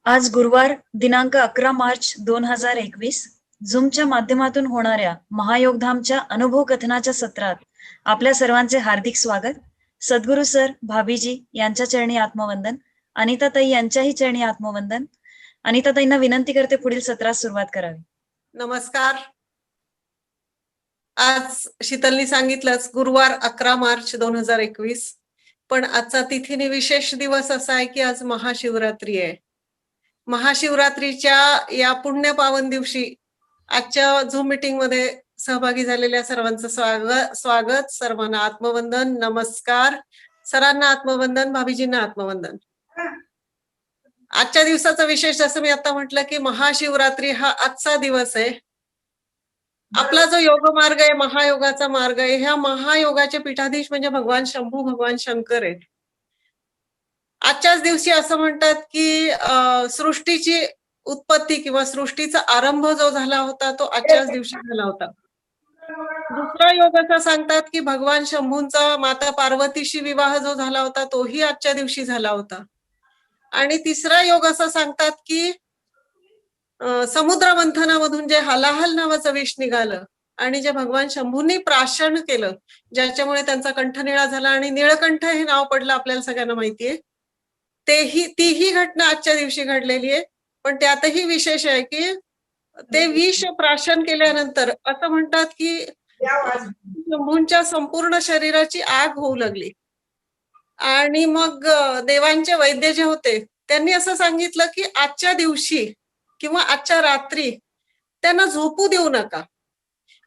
आज गुरुवार दिनांक 11 मार्च 2021 झूमच्या माध्यमातून होणाऱ्या महायोगधामच्या अनुभव कथनाच्या सत्रात आपल्या सर्वांचे हार्दिक स्वागत. सद्गुरू सर, भाभीजी यांच्या चरणी आत्मवंदन, अनिताताई यांच्याही चरणी आत्मवंदन. अनिताताईंना विनंती करते पुढील सत्रास सुरुवात करावी. नमस्कार. आज शीतलनी सांगितलंच गुरुवार 11 मार्च 2021, पण आजचा तिथीने विशेष दिवस असा आहे की आज महाशिवरात्री आहे. महाशिवरात्रीच्या या पुण्य पावन दिवशी आजच्या झूम मीटिंग मध्ये सहभागी झालेल्या सर्वांचं स्वागत. सर्वांना आत्मवंदन, नमस्कार. सरांना आत्मवंदन, भाभीजींना आत्मवंदन. आजच्या दिवसाचा विशेष जसं मी आता म्हटलं की महाशिवरात्री हा आजचा दिवस आहे. आपला जो योग मार्ग आहे, महायोगाचा मार्ग आहे, ह्या महायोगाचे पीठाधीश म्हणजे भगवान शंभू, भगवान शंकर आहे. आजच्याच दिवशी असं म्हणतात की सृष्टीची उत्पत्ती किंवा सृष्टीचा आरंभ जो झाला होता तो आजच्याच दिवशी झाला होता. दुसरा योग असं सांगतात की भगवान शंभूंचा माता पार्वतीशी विवाह जो झाला होता तोही आजच्या दिवशी झाला होता. आणि तिसरा योग असं सांगतात की समुद्र मंथनामधून जे हलाहल नावाचं विष निघालं आणि जे भगवान शंभूंनी प्राशन केलं, ज्याच्यामुळे त्यांचा कंठ निळा झाला आणि निळकंठ हे नाव पडलं, आपल्याला सगळ्यांना माहितीये. तीही घटना आजच्या दिवशी घडलेली आहे. पण त्यातही विशेष आहे की ते विष प्राशन केल्यानंतर असं म्हणतात की शंभूंच्या संपूर्ण शरीराची आग होऊ लागली. आणि मग देवांचे वैद्य जे होते त्यांनी असं सांगितलं की आजच्या दिवशी किंवा आजच्या रात्री त्यांना झोपू देऊ नका.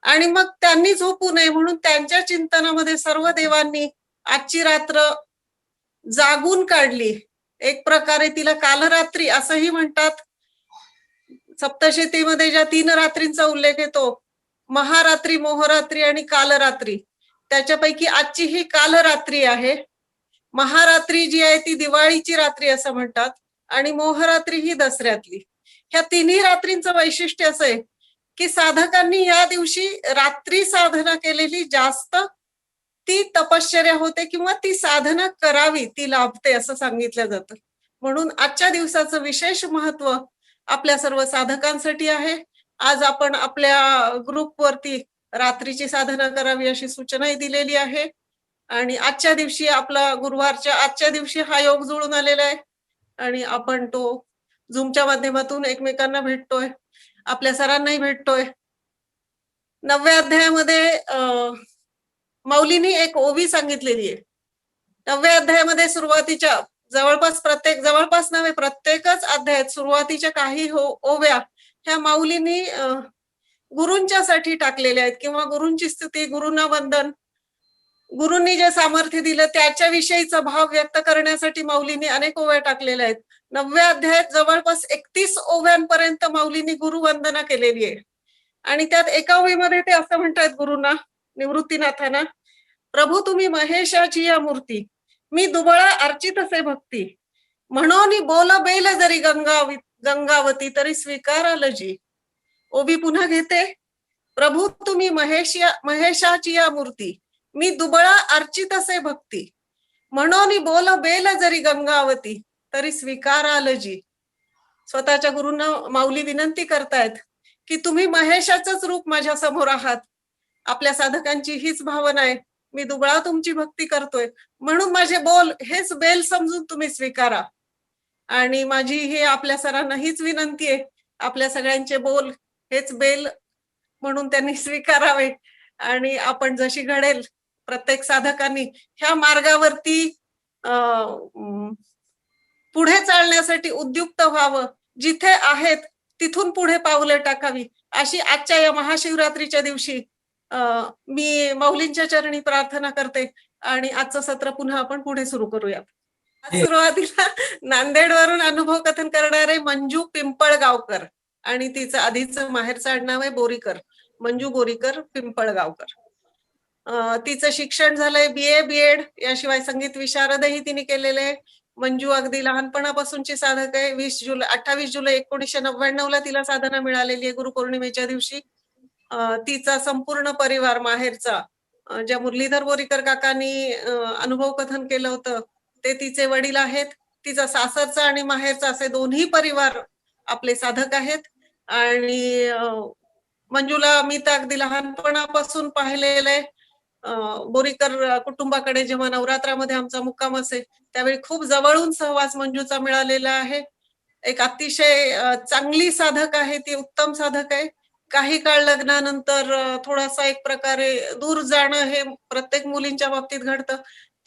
आणि मग त्यांनी झोपू नये म्हणून त्यांच्या चिंतनामध्ये सर्व देवांनी आजची रात्र जागून काढली. एक प्रकारे तिला कालरात्री असंही म्हणतात. सप्तशतीमध्ये ज्या 3 रात्रींचा उल्लेख येतो, महारात्री, मोहरात्री आणि कालरात्री, त्याच्यापैकी आजची ही कालरात्री आहे. महारात्री जी आहे ती दिवाळीची रात्री असं म्हणतात आणि मोहरात्री ही दसऱ्यातली. ह्या तिन्ही रात्रींचं वैशिष्ट्य असं आहे की साधकांनी या दिवशी रात्री साधना केलेली जास्त ती तपश्चर्या होते किंवा ती साधना करावी, ती लाभते असं सांगितलं जातं. म्हणून आजच्या दिवसाचं विशेष महत्व आपल्या सर्व साधकांसाठी आहे. आज आपण आपल्या ग्रुपवरती रात्रीची साधना करावी अशी सूचनाही दिलेली आहे. आणि आजच्या दिवशी आपला गुरुवारच्या आजच्या दिवशी हा योग जुळून आलेला आहे आणि आपण तो झूमच्या माध्यमातून एकमेकांना भेटतोय, आपल्या सरांनाही भेटतोय. 9व्या अध्यायामध्ये मौलीनी एक ओवी सांगितलेली आहे. 9व्या अध्यायामध्ये सुरुवातीच्या जवळपास नव्हे, प्रत्येकच अध्यायात सुरुवातीच्या काही ओव्या ह्या माऊलींनी गुरूंच्यासाठी टाकलेल्या आहेत किंवा गुरूंची स्तुती, गुरूंना वंदन, गुरूंनी जे सामर्थ्य दिलं त्याच्याविषयीचा भाव व्यक्त करण्यासाठी माऊलींनी अनेक ओव्या टाकलेल्या आहेत. 9व्या अध्यायात जवळपास 31 ओव्यांपर्यंत माऊलींनी गुरुवंदना केलेली आहे. आणि त्यात एका ओवीमध्ये ते असं म्हणतात गुरुंना, निवृत्तीनाथांना, प्रभू तुम्ही महेशाची या मूर्ती, मी दुबळा अर्चित असे भक्ती, म्हणून बोल बेल जरी गंगावती तरी स्वीकाराल जी. ओबी पुन्हा घेते, प्रभू तुम्ही महेशाची या मूर्ती, मी दुबळा अर्चित असे भक्ती, म्हणून बोल बेल जरी गंगावती तरी स्वीकाराल जी. स्वतःच्या गुरूंना माऊली विनंती करतायत की तुम्ही महेशाचंच रूप माझ्या समोर आहात. आपल्या साधकांची हीच भावना आहे, मी दुबळा तुमची भक्ती करतोय म्हणून माझे बोल हेच बेल समजून तुम्ही स्वीकारा. आणि माझी हे आपल्या सरांना हीच विनंती आहे, आपल्या सगळ्यांचे बोल हेच बेल म्हणून त्यांनी स्वीकारावे. आणि आपण जशी घडेल प्रत्येक साधकांनी ह्या मार्गावरती पुढे चालण्यासाठी उद्युक्त व्हावं, जिथे आहेत तिथून पुढे पावलं टाकावी, अशी आजच्या या महाशिवरात्रीच्या दिवशी मी माऊलींच्या चरणी प्रार्थना करते. आणि आजचं सत्र पुन्हा आपण पुढे सुरू करूयात. सुरुवातीला नांदेडवरून अनुभव कथन करणारे मंजू पिंपळगावकर, आणि तिचं आधीचं माहेरचं आडनाव आहे बोरीकर, मंजू बोरीकर पिंपळगावकर. तिचं शिक्षण झालंय BA BEd, याशिवाय संगीत विशारदही तिने केलेले. मंजू अगदी लहानपणापासूनची साधक आहे. 28 जुलै 1999 तिला साधना मिळालेली आहे गुरुपौर्णिमेच्या दिवशी. तिचा संपूर्ण परिवार माहेरचा, ज्या मुरलीधर बोरीकर काकांनी अनुभव कथन केलं होतं ते तिचे वडील आहेत, तिचा सासरचा आणि माहेरचा असे दोन्ही परिवार आपले साधक आहेत. आणि मंजूला मी तर अगदी लहानपणापासून पाहिलेलं आहे. बोरीकर कुटुंबाकडे जेव्हा नवरात्रामध्ये आमचा मुक्काम असे त्यावेळी खूप जवळून सहवास मंजूचा मिळालेला आहे. एक अतिशय चांगली साधक आहे ती, उत्तम साधक आहे. काही काळ लग्नानंतर थोडासा एक प्रकारे दूर जाणं हे प्रत्येक मुलींच्या बाबतीत घडतं,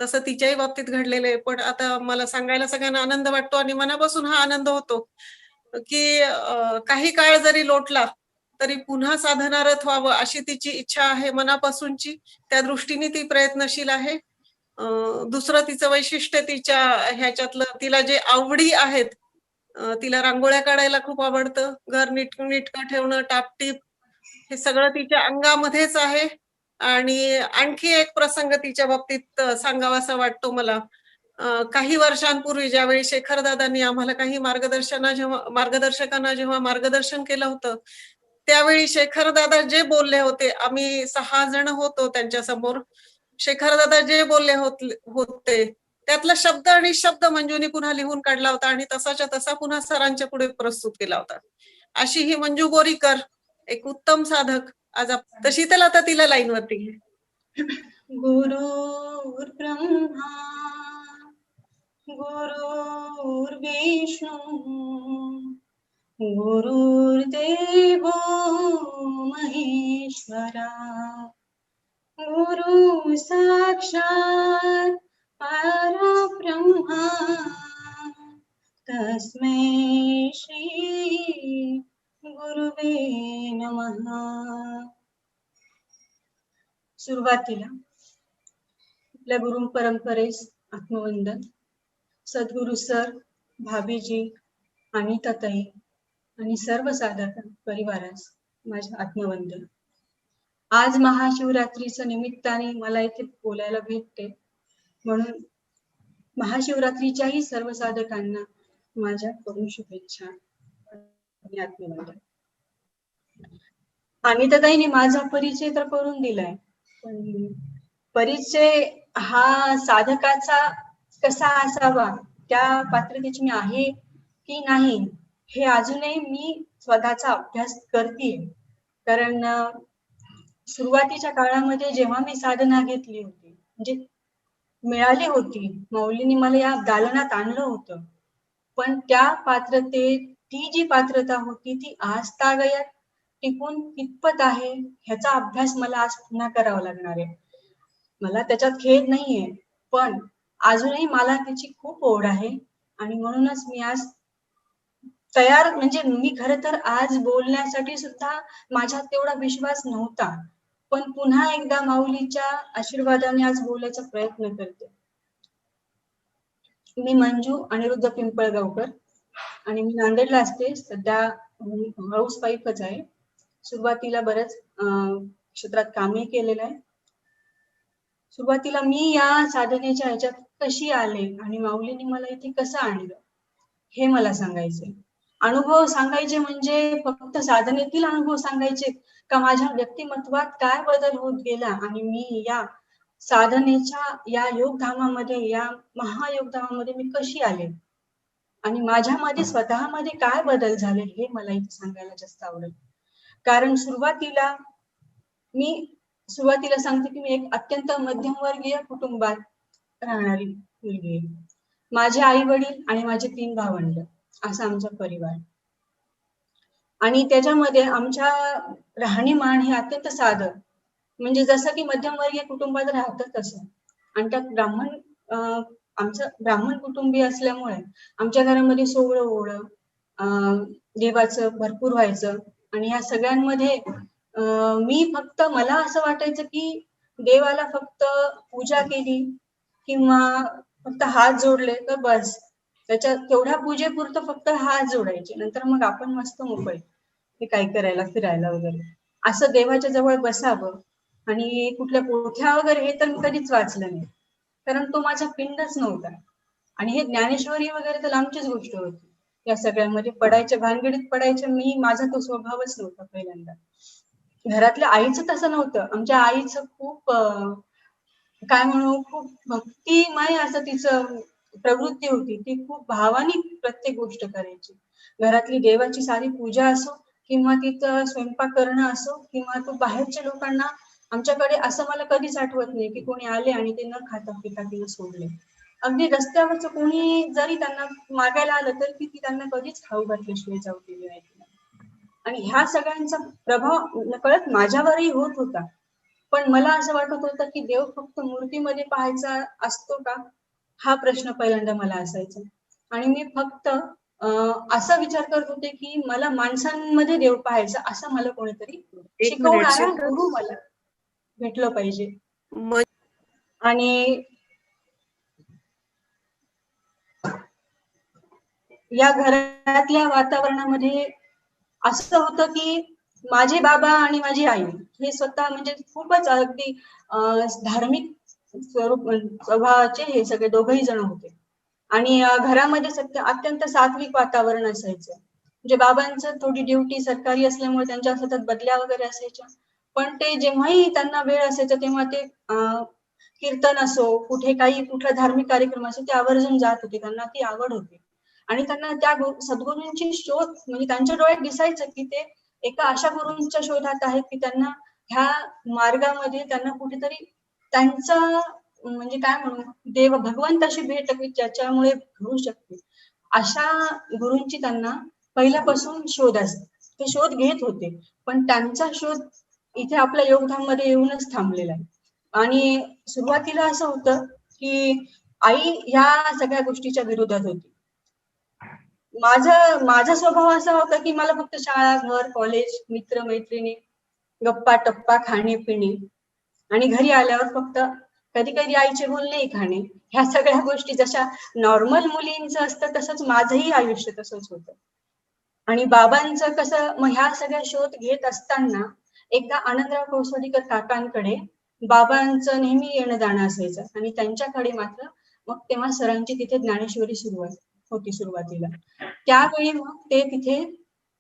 तसं तिच्याही बाबतीत घडलेलं आहे. पण आता मला सांगायला सगळ्यांना आनंद वाटतो आणि मनापासून हा आनंद होतो की काही काळ जरी लोटला तरी पुन्हा साधनारत व्हावं अशी तिची इच्छा आहे मनापासूनची. त्या दृष्टीने ती प्रयत्नशील आहे. दुसरं तिचं वैशिष्ट्य तिच्या ह्याच्यातलं, तिला जे आवडी आहेत, तिला रांगोळ्या काढायला खूप आवडतं, घर नीटनेटकं ठेवणं, टापटीप हे सगळं तिच्या अंगामध्येच आहे. आणि आणखी एक प्रसंग तिच्या बाबतीत सांगावासा वाटतो मला. काही वर्षांपूर्वी ज्यावेळी शेखरदादांनी आम्हाला काही मार्गदर्शकांना जेव्हा मार्गदर्शन केलं होतं, त्यावेळी शेखरदादा जे बोलले होते, आम्ही 6 जण होतो त्यांच्या समोर. शेखरदादा जे बोलले होते त्यातला शब्द आणि शब्द मंजूनी पुन्हा लिहून काढला होता आणि तसाच्या तसा पुन्हा सरांच्या पुढे प्रस्तुत केला होता. अशी ही मंजू बोरीकर, एक उत्तम साधक. आज तर शीतल आता तिला लाईन वरती घे. गुरुर्ब्रह्मा गुरुर्विष्णू गुरुर्देवो महेश्वरा गुरु साक्षात् परब्रह्मा तस्मै श्री गुरुवे नमः. सुरुवातीला आपल्या गुरु परंपरेस आत्मवंदन. सद्गुरु सर, भाभीजी, अनिताताई आणि सर्व साधक परिवारास माझे आत्मवंदन. आज महाशिवरात्रीच्या निमित्ताने मला इथे बोलायला भेटते, म्हणून महाशिवरात्रीच्याही सर्व साधकांना माझ्याकडून शुभेच्छा आणि आत्मवंदन. अनिताताईने माझा परिचय तर करून दिलाय, पण परिचय हा साधकाचा कसा असावा, त्या पात्रतेची मी आहे की नाही हे अजूनही मी स्वतःचा अभ्यास करते. कारण सुरुवातीच्या काळामध्ये जेव्हा मी साधना घेतली होती, म्हणजे मिळाली होती, माऊलींनी मला या दालनात आणलं होतं, पण त्या पात्रतेत ती जी पात्रता होती ती आज तागयात टिकून कितपत आहे ह्याचा अभ्यास मला आज पुन्हा करावा लागणार आहे. मला त्याच्यात खेद नाहीये, पण अजूनही मला त्याची खूप ओढ आहे आणि म्हणूनच मी आज तयार, म्हणजे मी खरं तर आज बोलण्यासाठी सुद्धा माझ्यात तेवढा विश्वास नव्हता, पण पुन्हा एकदा माऊलीच्या आशीर्वादाने आज बोलायचा प्रयत्न करते. मी मंजू अनिरुद्ध पिंपळगावकर आणि मी नांदेडला असते. सध्या हाऊस वाईफच आहे. सुरुवातीला बरंच क्षेत्रात कामही केलेलं आहे. सुरुवातीला मी या साधनेच्या ह्याच्यात कशी आले आणि माऊलींनी मला इथे कसं आणलं हे मला सांगायचे. अनुभव सांगायचे म्हणजे फक्त साधनेतील अनुभव सांगायचे का, माझ्या व्यक्तिमत्वात काय बदल होत गेला आणि मी या साधनेच्या या योगधामामध्ये, या महायोगधामामध्ये मी कशी आले आणि माझ्यामध्ये स्वतःमध्ये काय बदल झाले हे मला इथे सांगायला जास्त आवडेल. कारण सुरुवातीला सांगते की मी एक अत्यंत मध्यमवर्गीय कुटुंबात राहणारी मुलगी आहे. माझे आई वडील आणि माझे 3 भावंड असा आमचा परिवार, आणि त्याच्यामध्ये आमच्या राहणीमान हे अत्यंत साधं, म्हणजे जसं की मध्यमवर्गीय कुटुंबात राहतात तसं. आणि त्यात आमचं ब्राह्मण कुटुंबीय असल्यामुळे आमच्या घरामध्ये सोहळं ओवळं देवाचं भरपूर व्हायचं. आणि या सगळ्यांमध्ये मी फक्त, मला असं वाटायचं की देवाला फक्त पूजा केली किंवा फक्त हात जोडले तर बस, त्याच्या तेवढ्या पूजेपुरतं फक्त हात जोडायचे, नंतर मग आपण मस्त मोकळे हे काय करायला, फिरायला वगैरे, असं देवाच्या जवळ बसावं. आणि कुठल्या पोथ्या वगैरे हे तर मी कधीच वाचलं नाही, कारण तो माझा पिंडच नव्हता. आणि हे ज्ञानेश्वरी वगैरे तर लांबचीच गोष्ट होती. या सगळ्यामध्ये पडायच्या, भानगडीत पडायच्या माझा तो स्वभावच नव्हता. पहिल्यांदा घरातल्या आईचं तसं नव्हतं. आमच्या आईचं खूप काय म्हणू, खूप भक्तिमय असं तिचं प्रवृत्ती होती ती खूप भावाने प्रत्येक गोष्ट करायची. घरातली देवाची सारी पूजा असो किंवा तिथं स्वयंपाक करणं असो किंवा तो बाहेरच्या लोकांना, आमच्याकडे असं मला कधीच आठवत नाही की कोणी आले आणि ते न खाता पिता तिला सोडले. अगदी रस्त्यावरच कोणी जरी त्यांना मागायला आलं तर ती त्यांना कधीच खाऊ घातल्याशिवाय जाऊ दिली नाही. आणि ह्या सगळ्यांचा प्रभाव नकळत माझ्यावरही होत होता. पण मला असं वाटत होतं की देव फक्त मूर्तीमध्ये पाहायचा असतो का, हा प्रश्न पहिल्यांदा मला असायचा. आणि मी फक्त असा विचार करत होते की मला माणसांमध्ये देव पाहायचा, असं मला कोणीतरी एक मिनिट शिकवणारा शीतल. गुरु मला भेटलं पाहिजे. म- आणि या घरातल्या वातावरणामध्ये असं होतं की माझे बाबा आणि माझी आई हे स्वतः म्हणजे खूपच अगदी धार्मिक स्वरूप स्वभावाचे हे सगळे दोघही जण होते. आणि घरामध्ये सत्य अत्यंत सात्विक वातावरण असायचं. म्हणजे बाबांचं थोडी ड्युटी सरकारी असल्यामुळे त्यांच्या सतत बदल्या वगैरे असायच्या. पण ते जेव्हाही त्यांना वेळ असायचा तेव्हा ते कीर्तन असो, कुठे काही कुठला धार्मिक कार्यक्रम असो, ते आवर्जून जात होते. त्यांना ती आवड होती. आणि त्यांना त्या सद्गुरूंची शोध म्हणजे त्यांच्या डोळ्यात दिसायचं की ते एका अशा गुरूंच्या शोधात आहेत की त्यांना ह्या मार्गामध्ये त्यांना कुठेतरी त्यांचा म्हणजे काय म्हणू, देव भगवंताशी भेट ज्याच्यामुळे घडू शकते, अशा गुरूंची त्यांना पहिल्यापासून शोध असते. ते शोध घेत होते. पण त्यांचा शोध इथे आपल्या योगधाममध्ये येऊनच थांबलेला आहे. आणि सुरुवातीला असं होतं की आई ह्या सगळ्या गोष्टीच्या विरोधात होती. माझा स्वभाव असा होता की मला फक्त शाळा, घर, कॉलेज, मित्र मैत्रिणी, गप्पा टप्पा, खाणे पिणे आणि घरी आल्यावर फक्त कधी कधी आईचे बोलणेही खाणे, ह्या सगळ्या गोष्टी जशा नॉर्मल मुलींचं असतं तसंच माझंही आयुष्य तसंच होतं. आणि बाबांचं कसं, मग ह्या सगळ्या शोध घेत असताना एकदा आनंदराव कोसोडीकर काकांकडे बाबांचं नेहमी येणं जाणं असायचं. आणि त्यांच्याकडे मात्र मग तेव्हा सरांची तिथे ज्ञानेश्वरी सुरुवात होती सुरुवातीला. त्यावेळी मग ते तिथे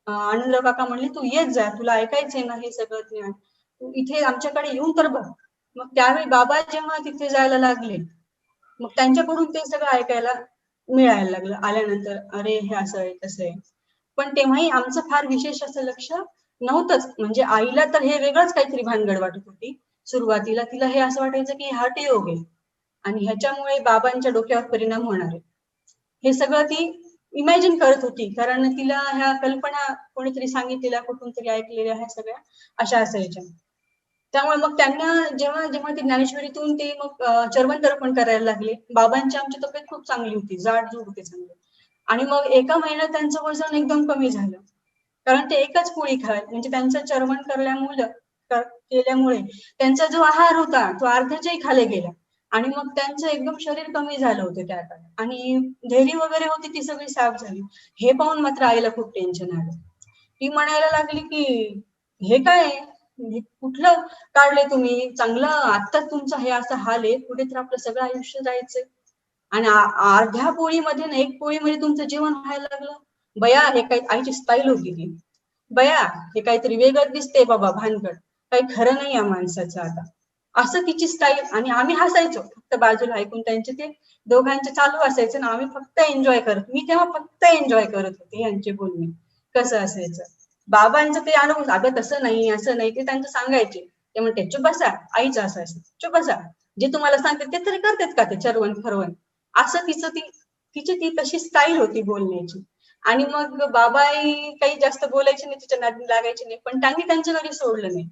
आनंदराव काका म्हणले तू येत जा, तुला ऐकायचंय ना हे सगळं ज्ञान, तू इथे आमच्याकडे येऊन तर बघ. मग त्यावेळी बाबा जेव्हा तिथे जायला लागले मग त्यांच्याकडून ते सगळं ऐकायला मिळायला लागलं आल्यानंतर, अरे हे असं आहे तसं आहे. पण तेव्हाही आमचं फार विशेष असं लक्ष नव्हतंच. म्हणजे आईला तर हे वेगळंच काहीतरी भानगड वाटत होती सुरुवातीला. तिला हे असं वाटायचं की हठयोग आहे आणि ह्याच्यामुळे बाबांच्या डोक्यावर परिणाम होणार आहे, हे सगळं ती इमॅजिन करत होती. कारण तिला ह्या कल्पना कोणीतरी सांगितलेल्या, कुठून तरी ऐकलेल्या ह्या सगळ्या अशा असायच्या. त्यामुळे मग त्यांना जेव्हा जेव्हा ते ज्ञानेश्वरीतून ते मग चर्वण तर्पण करायला लागले, बाबांची आमची तब्येत खूप चांगली होती, जाडजूड होते चांगले. आणि मग एका महिन्यात त्यांचं वजन एकदम कमी झालं. कारण ते एकच पोळी खाय म्हणजे त्यांचं चर्वण केल्यामुळे त्यांचा जो आहार होता तो अर्ध्याच्याही खाली गेला. आणि मग त्यांचं एकदम शरीर कमी झालं होतं त्या काळात. आणि धेरी वगैरे होती ती सगळी साफ झाली. हे पाहून मात्र आईला खूप टेन्शन आलं. ती म्हणायला लागली की हे काय आहे? हे कुठलं काढले तुम्ही? चांगलं आत्ताच तुमचं हे असं हाल आहे, पुढे तर आपलं सगळं आयुष्य जायचंय. आणि अर्ध्या पोळीमध्ये ना एक पोळीमध्ये तुमचं जेवण व्हायला लागलं. बया हे काही आईची स्टाईल होती ती. बया हे काहीतरी वेगळं दिसते बाबा भानगड, काही खरं नाही या माणसाचं आता, असं तिची स्टाईल. आणि आम्ही हसायचो फक्त बाजूला ऐकून, त्यांचे ते दोघांचे चालू असायचं ना, आम्ही फक्त एन्जॉय करत, मी तेव्हा फक्त एन्जॉय करत होते यांचे बोलणे कसं असायचं. बाबांचं ते अनुभव, अगं तसं नाही असं नाही, ते त्यांचं सांगायचे. ते म्हणते चुप बसा, आईचं असं असं, चुप बसा, जे तुम्हाला सांगते ते तरी करतेत का ते चरवण फरवण, असं तिची ती तशी स्टाईल होती बोलण्याची. आणि मग बाबाही काही जास्त बोलायचे नाही, तिच्या नादी लागायचे नाही, पण त्यांनी त्यांच्या घरी सोडलं नाही.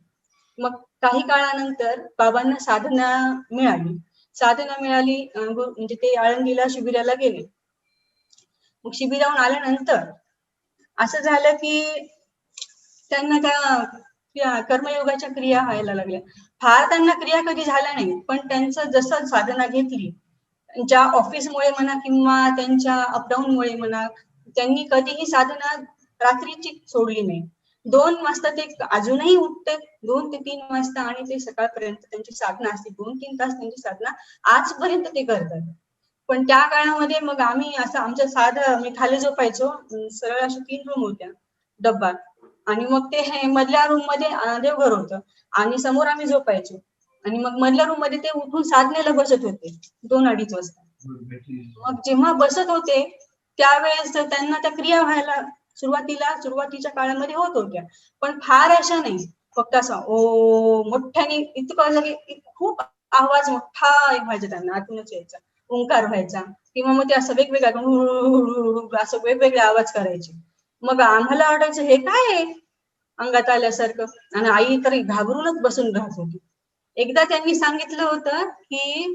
मग काही काळानंतर बाबांना साधना मिळाली. साधना मिळाली म्हणजे ते आळंदीला शिबिराला गेले. मग शिबिराहून आल्यानंतर असं झालं की त्यांना त्या कर्मयोगाच्या क्रिया व्हायला लागल्या. फार त्यांना क्रिया कधी झाल्या नाही, पण त्यांचं जसं साधना घेतली, त्यांच्या ऑफिसमुळे म्हणा किंवा त्यांच्या अपडाऊनमुळे म्हणा, त्यांनी कधीही साधना रात्रीची सोडली नाही. 2 वाजता ते अजूनही उठते, 2 ते 3 वाजता, आणि ते सकाळपर्यंत त्यांची साधना असते. 2-3 तास त्यांची साधना आजपर्यंत ते करतात. पण त्या काळामध्ये मग आम्ही असं आमच्या साधं मी खाली झोपायचो, सरळ अशा 3 रूम होत्या डब्बा, आणि मग ते मधल्या रूम मध्ये देवघर होतं आणि समोर आम्ही झोपायचो. आणि मग मधल्या रूम मध्ये ते उठून साधनेला बसत होते 2-2:30 वाजता. मग जेव्हा बसत होते त्यावेळेस त्यांना त्या क्रिया व्हायला सुरुवातीच्या काळामध्ये होत होत्या, पण फार अशा नाही. फक्त असा ओ मोठ्याने इतकं की खूप आवाज मोठा व्हायचा, त्यांना आतूनच यायचा, ओंकार व्हायचा, किंवा मग ते असं वेगवेगळ्या असं वेगवेगळे आवाज करायचे. मग आम्हाला वाटायचं हे काय आहे अंगात आल्यासारखं, आणि आई तर घाबरूनच बसून राहत होती. एकदा त्यांनी सांगितलं होतं की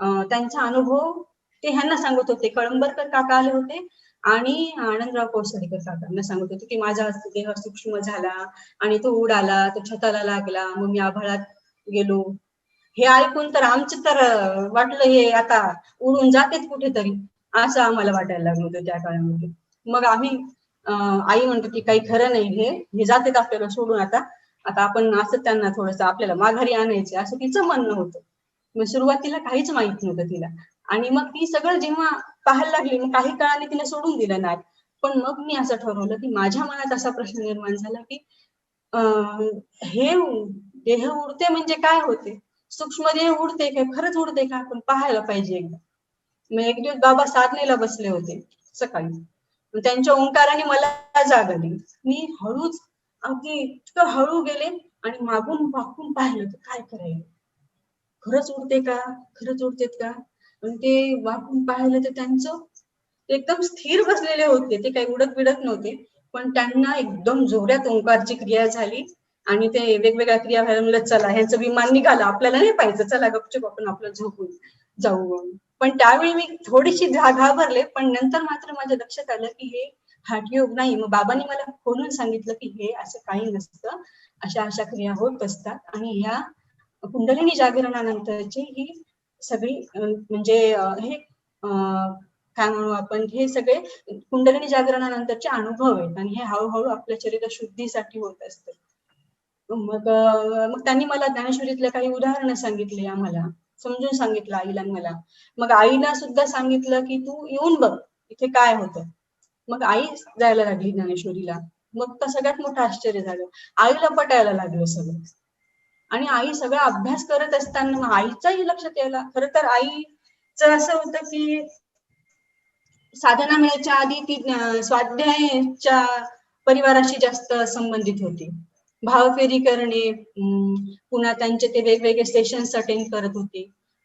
त्यांचा अनुभव ते ह्यांना सांगत होते, कळंबरकर काका आले होते आणि आनंदराव कोसळीकर काकांना सांगत होते की माझा देह सूक्ष्म झाला आणि तो उडाला, तो छताला लागला, मग मी आभाळात गेलो. हे ऐकून तर आमचं तर वाटलं हे आता उडून जातेच कुठेतरी, असं आम्हाला वाटायला लागलं होतं त्या काळामध्ये. मग आम्ही आई म्हणतो की काही खरं नाही, हे जातेच आपल्याला सोडून, आता आता आपण असं त्यांना थोडस आपल्याला माघारी आणायचे, असं तिचं म्हणणं होतं. मग सुरुवातीला काहीच माहित नव्हतं तिला, आणि मग ती सगळं जेव्हा पाहायला लागली, मग काही काळाने तिला सोडून दिलं नाही. पण मग मी असं ठरवलं की माझ्या मनात असा प्रश्न निर्माण झाला की हे देह उडते म्हणजे काय होते, सूक्ष्म देह उडते काय, खरंच उडते का, आपण पाहायला पाहिजे एकदा. मग एक दिवस बाबा साधनेला बसले होते सकाळी, मग त्यांच्या ओंकाराने मला जाग आली. मी हळूच, अगदी इतकं हळू गेले आणि मागून वाकून पाहिलं तर काय करायला, खरंच उडते का, खरंच उडतेत का. आणि ते वाकून पाहिलं तर त्यांचं एकदम स्थिर बसलेले होते, ते काही उडत बिडत नव्हते, पण त्यांना एकदम जोरात ओंकारची क्रिया झाली आणि ते वेगवेगळ्या क्रिया व्हायला म्हणलं चला ह्यांचं विमान निघालं, आपल्याला नाही पाहिजे, चला गपचूप आपण आपलं झोपून जाऊ. पण त्यावेळी मी थोडीशी घाबरले, पण नंतर मात्र माझ्या लक्षात आलं की हे हठयोग नाही. मग बाबांनी मला खोलून सांगितलं की हे असं काही नसतं, अशा अशा क्रिया होत असतात, आणि ह्या कुंडलिनी जागरणानंतरची ही सगळी म्हणजे हे काय म्हणू आपण, हे सगळे कुंडलिनी जागरणानंतरचे अनुभव आहेत, आणि हे हळूहळू आपल्या शरीर शुद्धीसाठी होत असतं. मग मग त्यांनी मला ज्ञानेश्वरीतले काही उदाहरणं सांगितले, आम्हाला समजून सांगितलं आईला मला. मग आईला सुद्धा सांगितलं की तू येऊन बघ इथे काय होतं. मग आई जायला लागली ज्ञानेश्वरीला. मग तर सगळ्यात मोठं आश्चर्य झालं, आईला पटायला लागलं सगळं. आणि आई सगळा अभ्यास करत असताना मग आईचाही लक्षात यायला. खरं तर आईचं असं होतं की साधना मिळायच्या आधी ती स्वाध्यायाच्या परिवाराशी जास्त संबंधित होती. भावफेरी करणे, पुन्हा त्यांचे ते वेगवेगळे सेशन्स अटेंड करत होते,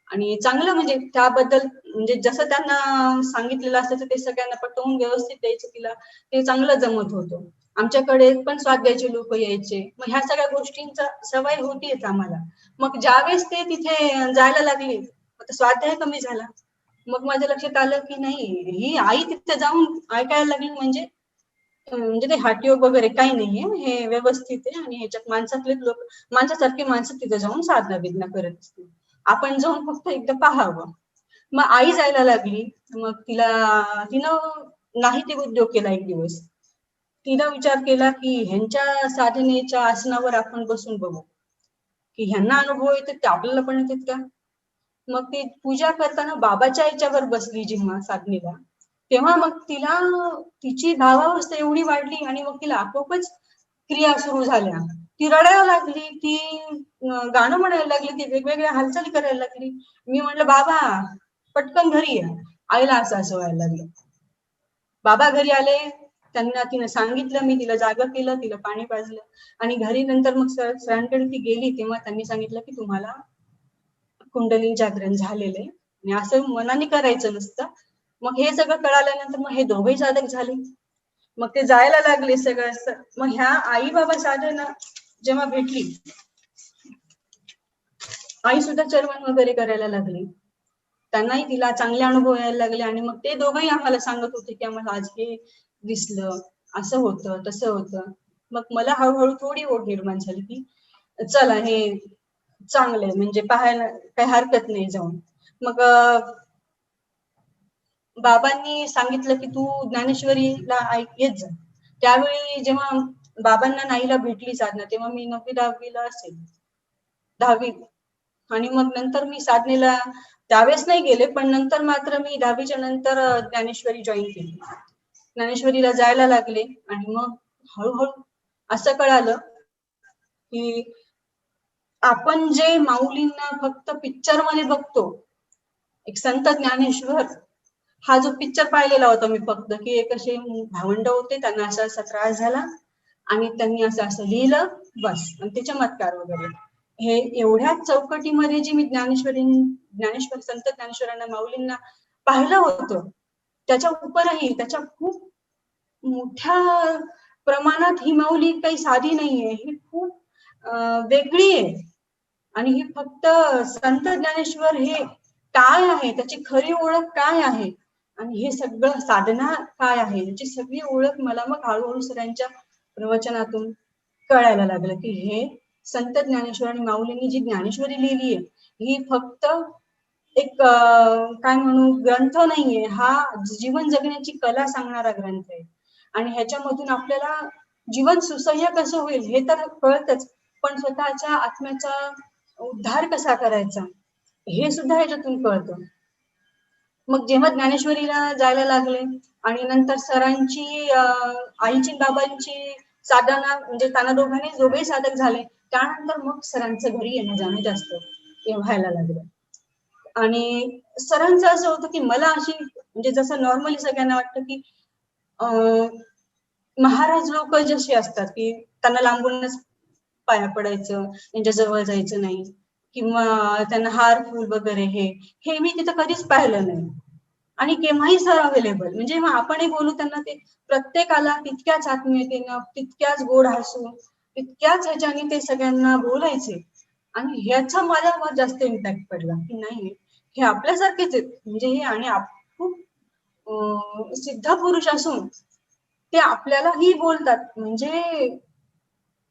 आणि चांगलं म्हणजे त्याबद्दल म्हणजे जसं त्यांना सांगितलेलं असायचं ते सगळ्यांना पटवून व्यवस्थित द्यायचं तिला, ते चांगलं जमत होतं. आमच्याकडे पण स्वाध्यायाचे लोक यायचे, मग ह्या सगळ्या गोष्टींचा सवय होतीच आम्हाला. मग ज्यावेळेस ते तिथे जायला लागली, आता स्वाध्याय कमी झाला, मग माझ्या लक्षात आलं की नाही, ही आई तिथे जाऊन ऐकायला लागली म्हणजे म्हणजे ते हठयोग वगैरे काही नाहीये, हे व्यवस्थित आहे, आणि ह्याच्यात माणसातले लोक, माणसासारखी माणसं तिथे जाऊन साधना विधना करत असतील, आपण जाऊन फक्त एकदा पाहावं. मग आई जायला लागली. मग तिनं नाही ते उद्योग केला. एक दिवस तिनं विचार केला की ह्यांच्या साधनेच्या आसनावर आपण बसून बघू की ह्यांना अनुभव येतात ते आपल्याला पण येतात का. मग ती पूजा करताना बाबाच्या याच्यावर बसली जेव्हा साधनेला, तेव्हा मग तिला तिची भावावस्था एवढी वाढली आणि मग तिला आपोआपच क्रिया सुरू झाल्या. ती रडायला लागली, ती गाणं म्हणायला लागली, ती वेगवेगळ्या हालचाली करायला लागली. मी म्हटलं बाबा पटकन घरी या. आईला असं व्हायला लागलं. बाबा घरी आले, त्यांना तिनं सांगितलं, मी तिला जागा केलं, तिला पाणी पाजलं, आणि घरी नंतर मग सरांकडे ती गेली तेव्हा त्यांनी सांगितलं की तुम्हाला कुंडलिनी जागरण झालेलं आहे आणि असं मनाने करायचं नसतं. मग हे सगळं कळाल्यानंतर मग हे दोघेही साधक झाले. मग ते जायला लागले सगळं. मग ह्या आई बाबा साधना जेव्हा भेटली, आई सुद्धा चर्वण वगैरे करायला लागली, त्यांनाही तिला चांगले अनुभव यायला लागले, आणि मग ते दोघंही आम्हाला सांगत होते की आम्हाला आज हे दिसलं, असं होतं तसं होतं. मग मला हळूहळू थोडी ओढ निर्माण झाली की चला हे चांगलंय, म्हणजे पाहायला काही हरकत नाही जाऊन. मग बाबांनी सांगितलं की तू ज्ञानेश्वरीला येत जा. त्यावेळी जेव्हा बाबांना नाईला भेटली साधना, तेव्हा मी 9वी-10वी ला असेल, 10वी. आणि मग नंतर मी साधनेला त्यावेळेस नाही गेले, पण नंतर मात्र मी 10वीच्या नंतर ज्ञानेश्वरी जॉईन केली, ज्ञानेश्वरीला जायला लागले. आणि मग हळूहळू असं कळालं की आपण जे माऊलींना फक्त पिक्चर मध्ये बघतो एक संत ज्ञानेश्वर हा जो पिक्चर पाहिलेला होता मी फक्त, की एक असे भावंड होते, त्यांना असा त्रास झाला आणि त्यांनी असं असं लिहिलं बस, आणि ते चमत्कार वगैरे. हे एवढ्या चौकटीमध्ये जी मी ज्ञानेश्वर संत ज्ञानेश्वरांना माऊलींना पाहिलं होतं, त्याच्या उपरही त्याच्या खूप मोठ्या प्रमाणात ही माऊली काही साधी नाहीये, ही खूप वेगळी आहे. आणि ही फक्त संत ज्ञानेश्वर हे काय आहे, त्याची खरी ओळख काय आहे आणि हे सगळं साधना काय आहे, याची सगळी ओळख मला मग हळूहळू सरांच्या प्रवचनातून कळायला लागलं, की हे संत ज्ञानेश्वर आणि माऊलींनी जी ज्ञानेश्वरी लिहिली आहे ही फक्त एक काय म्हणू ग्रंथ नाहीये, हा जीवन जगण्याची कला सांगणारा ग्रंथ आहे. आणि ह्याच्यामधून आपल्याला जीवन सुसह्य कसं होईल हे तर कळतच, पण स्वतःच्या आत्म्याचा उद्धार कसा करायचा हे सुद्धा ह्याच्यातून कळतं. मग जेव्हा ज्ञानेश्वरीला जायला लागले आणि नंतर सरांची आईची बाबांची साधना म्हणजे त्यांना दोघेही साधक झाले, त्यानंतर मग सरांचं घरी येणं जाणं जास्त व्हायला लागलं. आणि सरांचं असं होतं की मला अशी म्हणजे जसं नॉर्मली सगळ्यांना वाटतं की महाराज लोक जसे असतात की त्यांना लांबूनच पाया पडायचं, त्यांच्या जवळ जायचं नाही, किंवा त्यांना हार फूल वगैरे हे मी तिथं कधीच पाहिलं नाही. आणि केव्हाही सर अवेलेबल, म्हणजे मग आपणही बोलू त्यांना ते प्रत्येकाला तितक्याच आत्मीयतेनं, तितक्याच गोड हसून, तितक्याच ह्याच्याने ते सगळ्यांना बोलायचे. आणि ह्याचा माझ्यावर जास्त इम्पॅक्ट पडला की नाही हे आपल्यासारखेच आहेत, म्हणजे हे आणि खूप सिद्ध पुरुष असून ते आपल्यालाही बोलतात, म्हणजे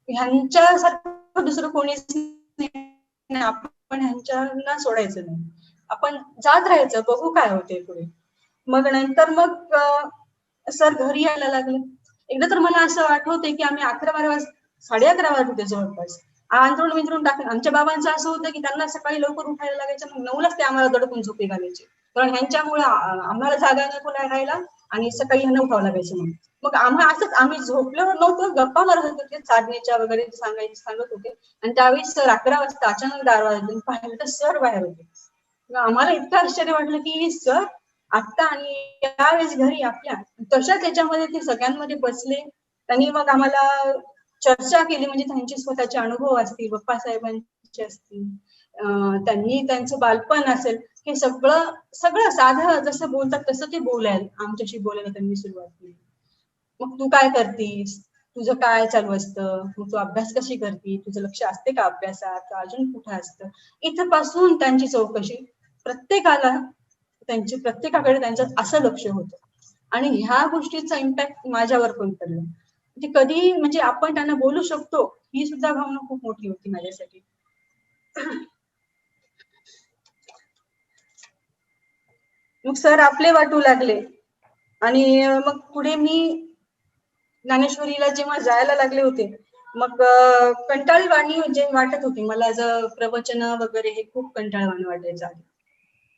ह्यांच्यासारखं दुसरं कोणीच नाही, आपण ह्यांच्यांना सोडायचं नाही, आपण जात राहायचं, बघू काय होते पुढे. मग नंतर मग सर घरी यायला लागले. एकदा तर मला असं आठवतंय की आम्ही 11-12 वाजता 11:30 वाजत होते जवळपास, अंथरूण विंथरूण टाकून. आमच्या बाबांचं असं होतं की त्यांना सकाळी लवकर उठायला लागायचं, मग 9लाच ते आम्हाला दडपून झोपी घालायचे, कारण ह्यांच्यामुळे आम्हाला जागा नको राहायला आणि सकाळी ह्यांना उठावं लागायचं. मग आम्ही झोपलो नव्हतो, गप्पा मारत होतो, ते साधनेच्या वगैरे सांगत होते. आणि त्यावेळी सर 11 वाजता अचानक दार वाजले, पाहिलं तर सर बाहेर होते. आम्हाला इतकं आश्चर्य वाटलं की सर आता आणि त्यावेळेस घरी आपल्या. तशा त्याच्यामध्ये ते सगळ्यांमध्ये बसले. त्यांनी मग आम्हाला चर्चा केली, म्हणजे त्यांचे स्वतःचे अनुभव असतील, बाप्पासाहेबांचे असतील, त्यांनी त्यांचं बालपण असेल, हे सगळं साधं जसं बोलतात तसं ते आमच्याशी बोलायला त्यांनी सुरुवात केली. मग तू काय करतीस, तुझं काय चालू असतं, मग तू अभ्यास कशी करती, तुझं लक्ष असते का अभ्यासात, अजून कुठं असतं, इथं पासून त्यांची चौकशी. प्रत्येकाकडे त्यांचं असं लक्ष होतं. आणि ह्या गोष्टीचा इम्पॅक्ट माझ्यावर पण पडला. ते कधी म्हणजे आपण त्यांना बोलू शकतो ही सुद्धा भावना खूप मोठी होती माझ्यासाठी. मग सर आपले वाटू लागले आणि मग पुढे मी ज्ञानेश्वरीला जेव्हा जायला लागले होते, मग कंटाळवाणी जे वाटत होती मला, जर प्रवचन वगैरे हे खूप कंटाळवाणी वाटायचं आहे,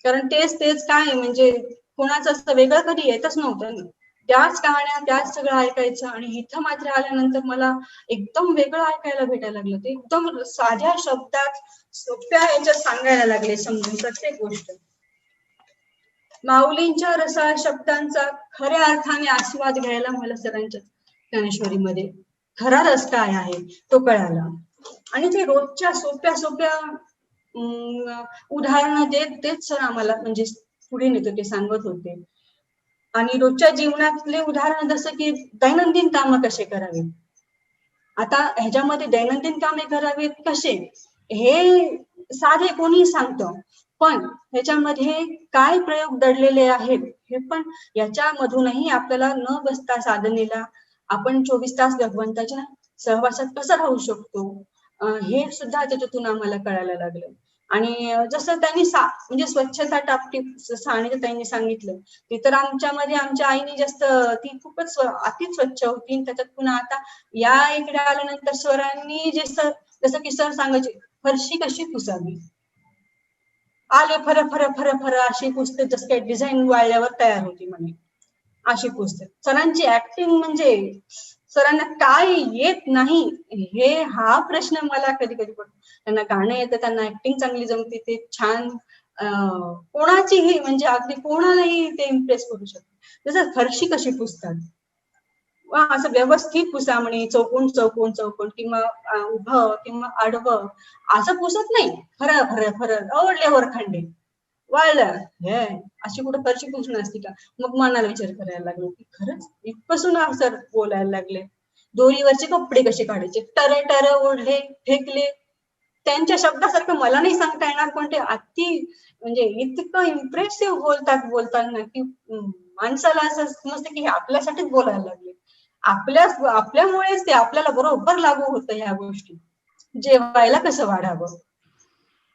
कारण तेच काय म्हणजे कोणाचं असं वेगळं कधी येतच नव्हतं ना, त्याच कहाण्या त्याच सगळं ऐकायचं. आणि इथं मात्र आल्यानंतर मला एकदम वेगळं ऐकायला भेटायला लागलं, ते एकदम साध्या शब्दात सोप्या ह्याच्यात सांगायला लागले समजून प्रत्येक गोष्ट. माऊलींच्या रसाळ शब्दांचा खऱ्या अर्थाने आस्वाद घ्यायला मला सरांच्या ज्ञानेश्वरीमध्ये खरा रस काय आहे तो कळाला. आणि ते रोजच्या सोप्या उदाहरणं देत सर आम्हाला म्हणजे पुढे नेत होते, सांगत होते. आणि रोजच्या जीवनातले उदाहरण जसं की दैनंदिन कामं कसे करावे, आता ह्याच्यामध्ये दैनंदिन कामे करावेत कसे हे साधे कोणी सांगतं, पण ह्याच्यामध्ये काय प्रयोग दडलेले आहेत हे पण याच्यामधूनही आपल्याला न बसता साधनेला आपण 24 तास भगवंताच्या सहवासात कसं राहू शकतो हे सुद्धा त्याच्यातून आम्हाला कळायला लागलं. आणि जसं त्यांनी म्हणजे स्वच्छता टापटीप जसं त्यांनी सांगितलं, ती तर आमच्या आईने जास्त, ती खूपच अति स्वच्छ होती. त्याच्यात पुन्हा आता या इकडे आल्यानंतर सरांनी जसं की सर सांगायचे फरशी कशी पुसावी, आले फर अशी पुसते, जसं काही डिझाईन वाळल्यावर तयार होती म्हणे अशी पुसते. सरांची ऍक्टिंग म्हणजे सरांना काय येत नाही हा प्रश्न मला कधी कधी पडतो. त्यांना गाणं येतं, त्यांना ऍक्टिंग चांगली जमते, ते छान कोणाचीही म्हणजे अगदी कोणालाही ते इम्प्रेस करू शकतात. जसं फरशी कशी पुसतात, वा असं व्यवस्थित पुसा म्हणे, चौकोन चौकोन चौकोन किंवा उभं किंवा आडवं असं पुसत नाही. फर फर फर आवडले वरखंडे वाळलं हे अशी कुठं फरशी पुसणं असते का? मग मनाला विचार करायला लागलो की खरंच इथपासून सर बोलायला लागले. दोरीवरचे कपडे कसे काढायचे, टर टर ओढले फेकले. त्यांच्या शब्दासारखं मला नाही सांगता येणार, पण ते अति म्हणजे इतकं इम्प्रेसिव्ह बोलतात बोलताना की माणसाला असं समजतं की हे आपल्यासाठीच बोलायला लागले. आपल्यामुळेच ते आपल्याला बरोबर लागू होतं ह्या गोष्टी. जेवायला कसं वाढावं,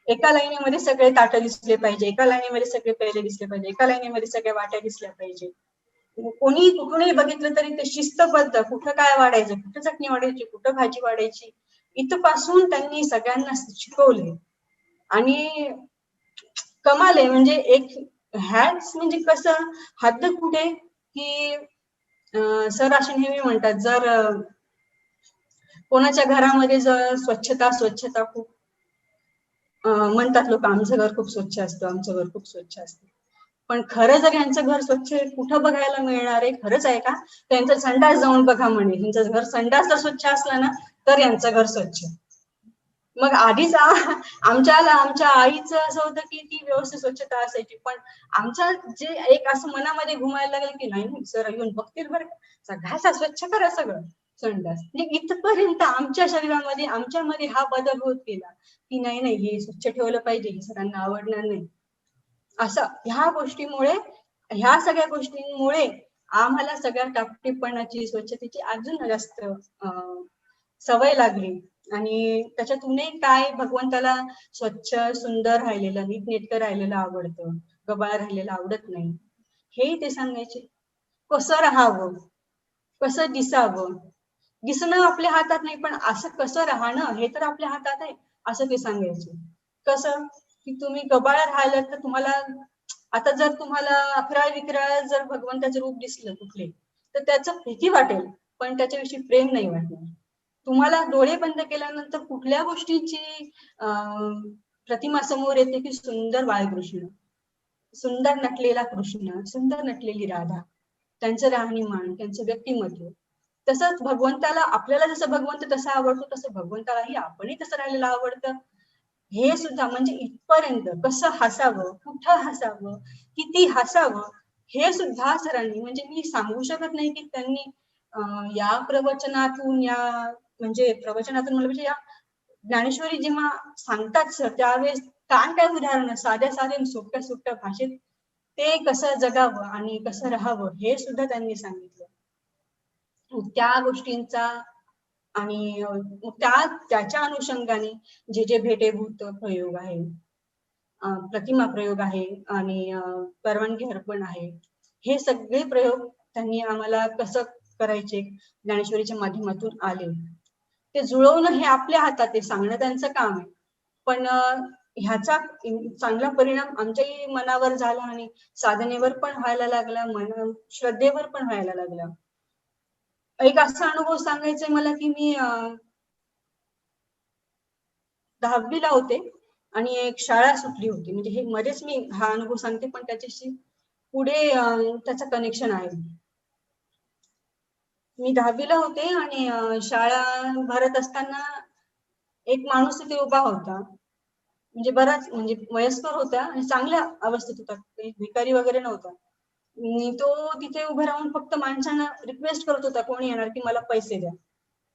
एका लाईनीमध्ये सगळे ताटं दिसले पाहिजे, एका लाईनीमध्ये सगळे पेले दिसले पाहिजे, एका लाईनीमध्ये सगळ्या वाट्या दिसल्या पाहिजे. कोणी कुठूनही बघितलं तरी ते शिस्तबद्ध, कुठं काय वाढायचं, कुठं चटणी वाढायची, कुठं भाजी वाढायची, इथपासून त्यांनी सगळ्यांना शिकवले. आणि कमाल आहे म्हणजे एक ह्याच म्हणजे कसं हद्द कुठे की सर असे नेहमी म्हणतात, जर कोणाच्या घरामध्ये जर स्वच्छता खूप म्हणतात लोक, आमचं घर खूप स्वच्छ असतं, आमचं घर खूप स्वच्छ असतं. पण खरं जर यांचं घर स्वच्छ कुठं बघायला मिळणार आहे, खरंच आहे का? त्यांचं संडास जाऊन बघा म्हणे. यांचं घर संडास जर स्वच्छ असलं ना तर यांचं घर स्वच्छ. मग आधीच आमच्या आईचं असं होतं की ती व्यवस्थित स्वच्छता असायची, पण आमच्या जे एक असं मनामध्ये घुमायला लागलं की नाही सर येऊन बघतील बरं का, घासा स्वच्छ करा सगळं संडास. म्हणजे इथपर्यंत आमच्या शरीरामध्ये आमच्यामध्ये हा बदल होत गेला की नाही नाही हे स्वच्छ ठेवलं पाहिजे, हे सरांना आवडणार नाही. असं ह्या सगळ्या गोष्टींमुळे आम्हाला सगळ्या टापटीपणाची स्वच्छतेची अजून जास्त सवय लागली. आणि त्याच्यातूनही काय भगवंताला स्वच्छ सुंदर राहिलेलं नीटनेटकं राहिलेलं आवडतं, गबाळ राहिलेलं आवडत नाही. हेही ते सांगायचे. कसं राहावं, कसं दिसावं, दिसणं आपल्या हातात नाही, पण असं कसं राहणं हे तर आपल्या हातात आहे, असं ते सांगायचे. कसं की तुम्ही गबाळ राहिलं तर तुम्हाला आता जर तुम्हाला अकरा विकरा जर भगवंताचं रूप दिसलं कुठले तर त्याचं भीती वाटेल, पण त्याच्याविषयी प्रेम नाही वाटणार. तुम्हाला डोळे बंद केल्यानंतर कुठल्या गोष्टीची प्रतिमा समोर येते की सुंदर बाळकृष्ण, सुंदर नटलेला कृष्ण, सुंदर नटलेली राधा, त्यांचं राहणीमान, त्यांचं व्यक्तिमत्व. तसंच भगवंताला आपल्याला जसं भगवंत तसा आवडतो तसं भगवंतालाही आपणही तसं राहिलेलं आवडतं. हे सुद्धा म्हणजे इथपर्यंत कसं हसावं, कुठं हसावं, किती हसावं, हे सुद्धा सरांनी म्हणजे मी सांगू शकत नाही की त्यांनी या प्रवचनातून या म्हणजे प्रवचनातून मला म्हणजे या ज्ञानेश्वरी जेव्हा सांगतात सर त्यावेळेस काय उदाहरण साध्या साध्या सोप्या भाषेत ते कसं जगावं आणि कसं राहावं हे सुद्धा त्यांनी सांगितलं. त्या गोष्टींचा आणि त्याच्या अनुषंगाने जे भेटेभूत प्रयोग आहे, प्रतिमा प्रयोग आहे आणि परवानगी अर्पण आहे, हे सगळे प्रयोग त्यांनी आम्हाला कसं करायचे ज्ञानेश्वरीच्या माध्यमातून आले. ते जुळवणं हे आपल्या हातात आहे, सांगणं त्यांचं काम आहे. पण ह्याचा चांगला परिणाम आमच्याही मनावर झाला आणि साधनेवर पण व्हायला लागला, श्रद्धेवर पण व्हायला लागला. एक असा अनुभव सांगायचा आहे मला की मी 10वी ला होते आणि एक शाळा सुटली होती. म्हणजे हे मध्येच मी हा अनुभव सांगते, पण त्याच्याशी पुढे त्याचं कनेक्शन आहे. मी 10वी ला होते आणि शाळा भरत असताना एक माणूस तिथे उभा होता. म्हणजे बराच म्हणजे वयस्कर होता आणि चांगल्या अवस्थेत होता, काही भिकारी वगैरे नव्हता. आणि तो तिथे उभा राहून फक्त माणसांना रिक्वेस्ट करत होता, कोणी येणार की मला पैसे द्या.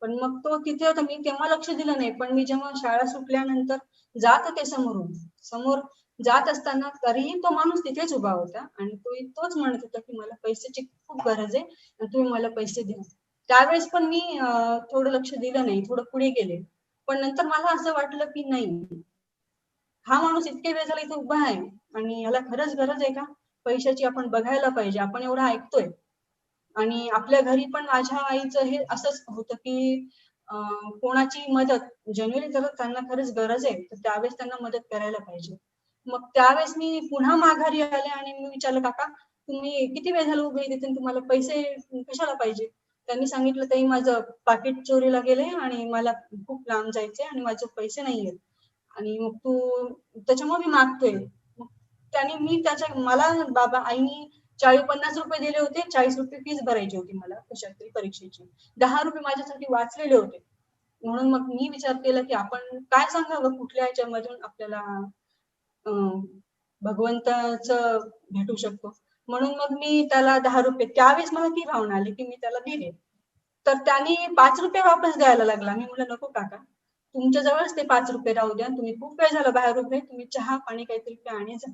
पण मग तो तिथे होता, मी तेव्हा लक्ष दिलं नाही, पण मी जेव्हा शाळा सुटल्यानंतर जात होते समोर जात असताना तरीही तो माणूस तिथेच उभा होता आणि तोच म्हणत होता की मला पैशाची खूप गरज आहे आणि तुम्ही मला पैसे द्या. त्यावेळेस पण मी थोडं लक्ष दिलं नाही, थोडं पुढे गेले. पण नंतर मला असं वाटलं की नाही, हा माणूस इतके वेळ झाला इथे उभा आहे आणि याला खरंच गरज आहे का पैशाची, आपण बघायला पाहिजे. आपण एवढं ऐकतोय आणि आपल्या घरी पण माझ्या आईचं हे असंच होतं की कोणाची मदत जनरली जर त्यांना खरंच गरज आहे तर त्यावेळेस त्यांना मदत करायला पाहिजे. मग त्यावेळेस मी पुन्हा माघारी आले आणि मी विचारलं, काका तुम्ही किती वेळ झालं उभे तिथे, तुम्हाला पैसे कशाला पाहिजे? त्यांनी सांगितलं, ताई माझं पाकिट चोरीला गेले आणि मला खूप लांब जायचंय आणि माझे पैसे नाहीयेत आणि मग तू त्याच्यामुळे मी मागतोय. मग त्याने मी मला बाबा आईनी 40-50 रुपये दिले होते, 40 रुपये फीस भरायची होती मला कशात तरी परीक्षेची. 10 रुपये माझ्यासाठी वाचलेले होते. म्हणून मग मी विचार केला की आपण काय सांगावं कुठल्या याच्यामधून आपल्याला भगवंताचं भेटू शकतो. म्हणून मग मी त्याला 10 रुपये त्यावेळेस मला ती भावना आली की मी त्याला दिले. तर त्याने 5 रुपये वापस द्यायला लागला. मी म्हटलं नको काका, तुमच्या जवळच ते 5 रुपये राहू द्या. तुम्ही खूप वेळ झाला बाहेर उभे, तुम्ही चहा पाणी काहीतरी प्या आणि जा.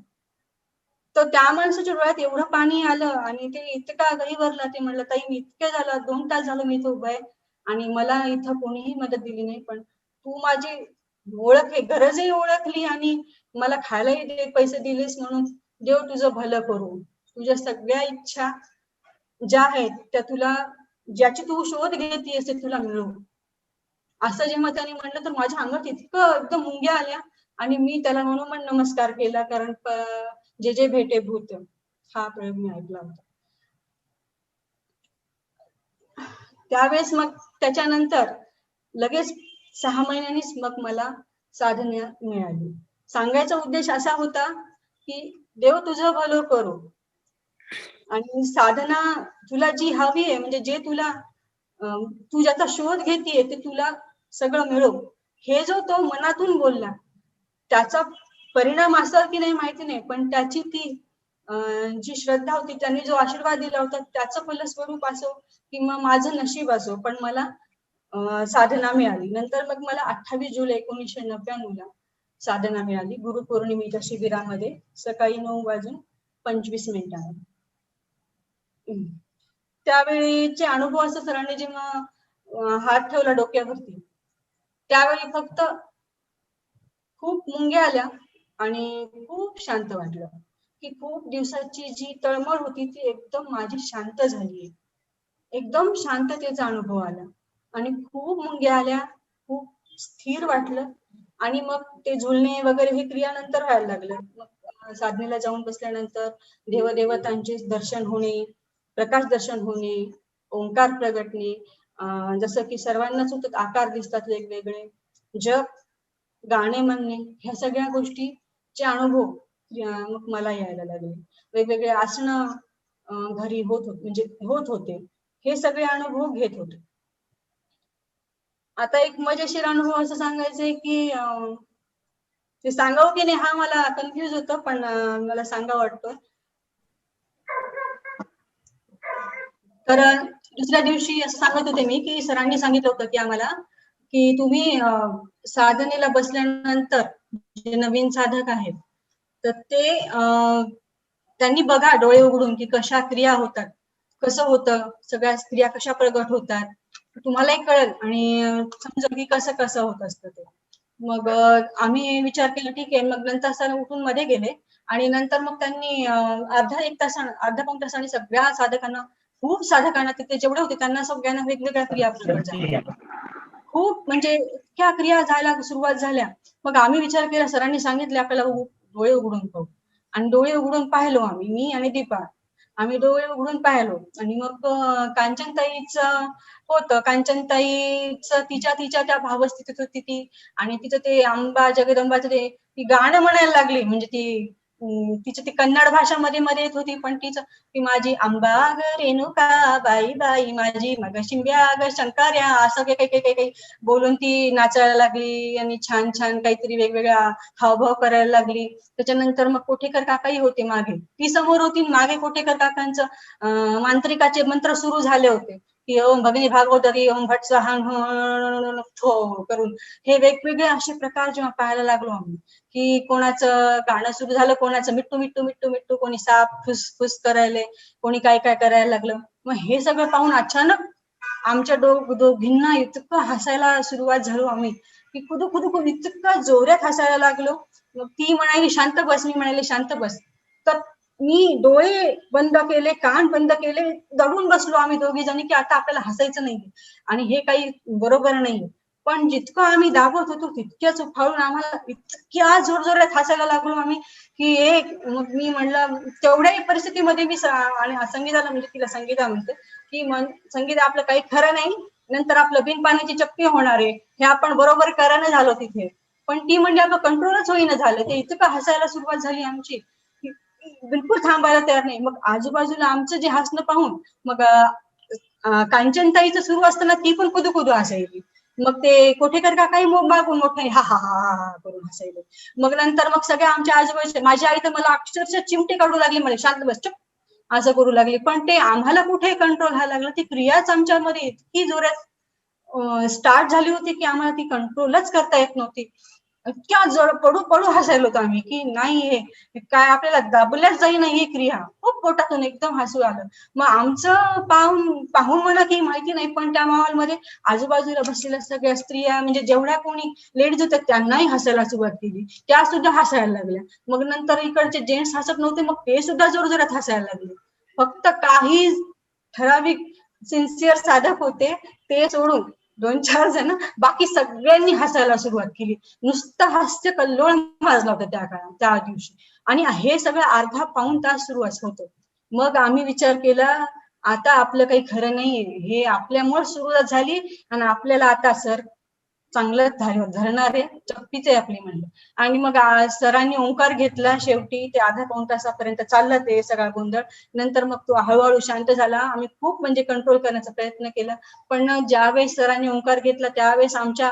तर त्या माणसाच्या डोळ्यात एवढं पाणी आलं आणि ते इतका गहिवरला. ते म्हणलं ताई मी इतके झालं 2 तास झालं मी इथं उभं आहे आणि मला इथं कोणीही मदत दिली नाही, पण तू माझी ओळख आहे, गरजही ओळखली आणि मला खायलाही पैसे दिलेस, म्हणून देव तुझं भलं करू. तुझ्या सगळ्या इच्छा ज्या आहेत त्या तुला, ज्याची तू शोध घेतेस ते तुला मिळू. असं जेव्हा त्याने म्हणलं तर माझ्या अंगात इतकं एकदम मुंग्या आल्या आणि मी त्याला म्हणून पण नमस्कार केला, कारण जे जे भेटे भूत हा प्रयोग मी ऐकला होता. त्यावेळेस मग त्याच्यानंतर लगेच 6 महिन्यांनीच मग मला साधना मिळाली. सांगायचा उद्देश असा होता की देव तुझं भलं करू आणि साधना तुला जी हवी आहे, म्हणजे जे तुला तू ज्याचा शोध घेतीये ते तुला सगळं मिळो, हे जो तो मनातून बोलला त्याचा परिणाम असा की नाही माहिती नाही, पण त्याची ती जी श्रद्धा होती, त्यांनी जो आशीर्वाद दिला होता त्याचं फलस्वरूप असो किंवा माझं नशीब असो, पण मला साधना मिळाली. नंतर मग मला 28 जुलै 1999 ला साधना मिळाली गुरुपौर्णिमेच्या शिबिरामध्ये सकाळी 9:25 त्यावेळीचे अनुभव असं सरांनी जेव्हा हात ठेवला डोक्यावरती त्यावेळी फक्त खूप मुंग्या आल्या आणि खूप शांत वाटलं की खूप दिवसाची जी तळमळ होती ती एकदम माझी शांत झाली. एकदम शांततेचा अनुभव आला आणि खूप मुंग्या आल्या, खूप स्थिर वाटलं आणि मग ते झुलणे वगैरे हे क्रियानंतर व्हायला लागलं. मग साधनेला जाऊन बसल्यानंतर देवदेवतांचे दर्शन होणे, प्रकाश दर्शन होणे, ओंकार प्रगटणे, जसं की सर्वांनाच होतं आकार दिसतात वेगवेगळे, जप, गाणे म्हणणे, ह्या सगळ्या गोष्टीचे अनुभव मग मला यायला लागले. वेगवेगळे आसनं घरी होत होते. हे सगळे अनुभव घेत होते. आता एक मजेशीर अनुभव असं सांगायचंय की ते सांगावं की नाही हा मला कन्फ्युज होतं, पण मला सांगावं वाटतं. तर दुसऱ्या दिवशी असं सांगत होते मी की सरांनी सांगितलं होतं की आम्हाला की तुम्ही साधनेला बसल्यानंतर जे नवीन साधक आहेत तर ते त्यांनी बघा डोळे उघडून की कशा क्रिया होतात, कसं होतं, सगळ्या क्रिया कशा प्रगट होतात, तुम्हालाही कळेल आणि समजेल की कसं कसं होत असतं ते. मग आम्ही विचार केला ठीक आहे. मग नंतर सर उठून मध्ये गेले आणि नंतर मग त्यांनी अर्धा पाऊण तासाने सगळ्या साधकांना, खूप साधकांना तिथे जेवढे होते त्यांना सगळ्यांना वेगवेगळ्या क्रिया प्रगट झाल्या. खूप म्हणजे इतक्या क्रिया जायला सुरुवात झाल्या. मग आम्ही विचार केला, सरांनी सांगितले आपल्याला डोळे उघडून पाहू आणि डोळे उघडून पाहिलो आम्ही, मी आणि दीपा. आम्ही डोळे उघडून पाहिलो आणि मग कांचनताईचं होतं. कांचनताईचं तिच्या त्या भावस्थितीत होती ती आणि तिचं ते अंबा जगदंबाचं ते ती गाणं म्हणायला लागली. म्हणजे ती तिची ती कन्नड भाषामध्ये मध्ये येत होती, पण तिचं ती माझी अंबा ग रेणुका बाई बाई माझी मग शिंब्या ग शंकर्या असं काही बोलून ती नाचायला लागली आणि छान छान काहीतरी वेगवेगळ्या हावभाव करायला लागली. त्याच्यानंतर मग कोठेकर काकाही होते मागे, ती समोर होती, मागे कोठेकर काकांचं मांत्रिकाचे मंत्र सुरू झाले होते की ओम भगिनी भागवतरी ओम भट करून हे वेगवेगळे असे प्रकार जेव्हा पाहायला लागलो आम्ही की कोणाचं गाणं सुरू झालं, कोणाचं मिट्टू मिट्टू मिट्टू मिट्टू, कोणी साप फुस फुस करायले, कोणी काय काय करायला लागलं. मग हे सगळं पाहून अचानक आमच्या दोघींना इतकं हसायला सुरुवात झालो आम्ही की खुदू खुदू खुदू इतकं जोरात हसायला लागलो. मग ती म्हणाली शांत बस, मी म्हणाले शांत बस. तर मी डोळे बंद केले, कान बंद केले, दडून बसलो आम्ही दोघी जणी की आता आपल्याला हसायचं नाही आणि हे काही बरोबर नाही. पण जितकं आम्ही दाबत होतो तितक्याच फाळून आम्हाला इतक्या जोरजोरात हसायला लागलो आम्ही की मग मी म्हणलं तेवढ्याही परिस्थितीमध्ये मी आणि संगीताला, म्हणजे तिला संगीता म्हणते की संगीता आपलं काही खरं नाही, नंतर आपलं बिनपाण्याची चक्की होणार आहे, हे आपण बरोबर करायला झालो तिथे. पण ती म्हणजे आपलं कंट्रोलच होईना झालं. ते इतकं हसायला सुरुवात झाली आमची की बिलकुल थांबायला तयार नाही. मग आजूबाजूला आमचं जे हसणं पाहून मग कांचनताईचं सुरू असताना ती पण कुदू कुदू हसायली. मग ते कोठेकर काकाही मग मागून मोठ्याने हा हा हा हा हा करून हसायले. मग नंतर मग सगळ्या आमच्या आजूबाजूचे, माझी आई तर मला अक्षरशः चिमटे काढू लागली, मला शांत बस चुप असं करू लागली. पण ते आम्हाला कुठे कंट्रोल व्हायला लागलं, ती क्रियाच आमच्यामध्ये इतकी जोरात स्टार्ट झाली होती की आम्हाला ती कंट्रोलच करता येत नव्हती. इतक्या जड पडू पडू हसायलो होतो आम्ही की नाही हे काय आपल्याला दाबल्याच जाईना ही क्रिया. खूप पोटातून एकदम हसू आलं. मग आमचं पाहून पाहून म्हणा की माहिती नाही, पण त्या माहोलमध्ये आजूबाजूला बसलेल्या सगळ्या स्त्रिया म्हणजे जेवढ्या कोणी लेडीज होत्या त्यांनाही हसायला सुरुवात केली. त्या सुद्धा हसायला लागल्या. मग नंतर इकडचे जेंट्स हसत नव्हते, मग ते सुद्धा जोरजोरात हसायला लागले. फक्त काही ठराविक सिन्सिअर साधक होते ते सोडून 2-4 जण बाकी सगळ्यांनी हसायला सुरुवात केली. नुसतं हास्य कल्लोळ माजला होता त्या दिवशी. आणि हे सगळं अर्धा पाऊण तास सुरू होतं. मग आम्ही विचार केला आता आपलं काही खरं नाहीये, हे आपल्यामुळे सुरुवात झाली आणि आपल्याला आता सर चांगलं धरणार आहे, चक्कीच आहे आपली म्हणलं. आणि मग सरांनी ओंकार घेतला. शेवटी ते अर्धा पाऊण तासापर्यंत चाललं ते सगळा गोंधळ. नंतर मग तो हळूहळू शांत झाला. आम्ही खूप म्हणजे कंट्रोल करण्याचा प्रयत्न केला, पण ज्यावेळेस सरांनी ओंकार घेतला त्यावेळेस आमच्या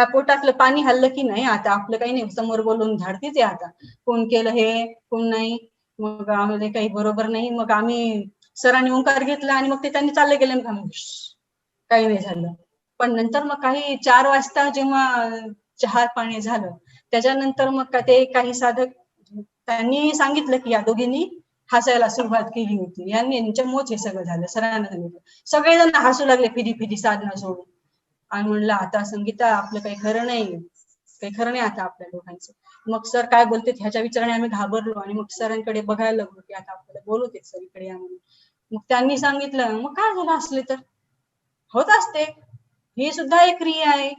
पोटातलं पाणी हल्लं की नाही आता आपलं काही नाही, समोर बोलून धाडतीच आहे आता, कोण केलं हे कोण नाही. मग आम्हाला काही बरोबर नाही. मग आम्ही सरांनी ओंकार घेतला आणि मग ते त्यांनी चालले गेले. काही नाही झालं. पण नंतर मग काही 4 वाजता जेव्हा चहा पाणी झालं त्याच्यानंतर मग ते काही साधक त्यांनी सांगितलं की या दोघींनी हसायला सुरुवात केली होती, यांच्यामुळेच हे सगळं झालं. सरांना सांगितलं, सगळेजण हसू लागले फिरी फिरी साधना सोडून. आणि म्हणलं आता संगीता आपलं काही खरं नाही, काही खरं नाही आता आपल्या दोघांचं. मग सर काय बोलते ह्याच्या विचाराने आम्ही घाबरलो आणि मग सरांकडे बघायला लागलो की आता आपल्याला बोलवते सर इकडे या म्हणून. मग त्यांनी सांगितलं मग काय झालं असले तर होत असते, ही सुद्धा एक क्रिया आहे.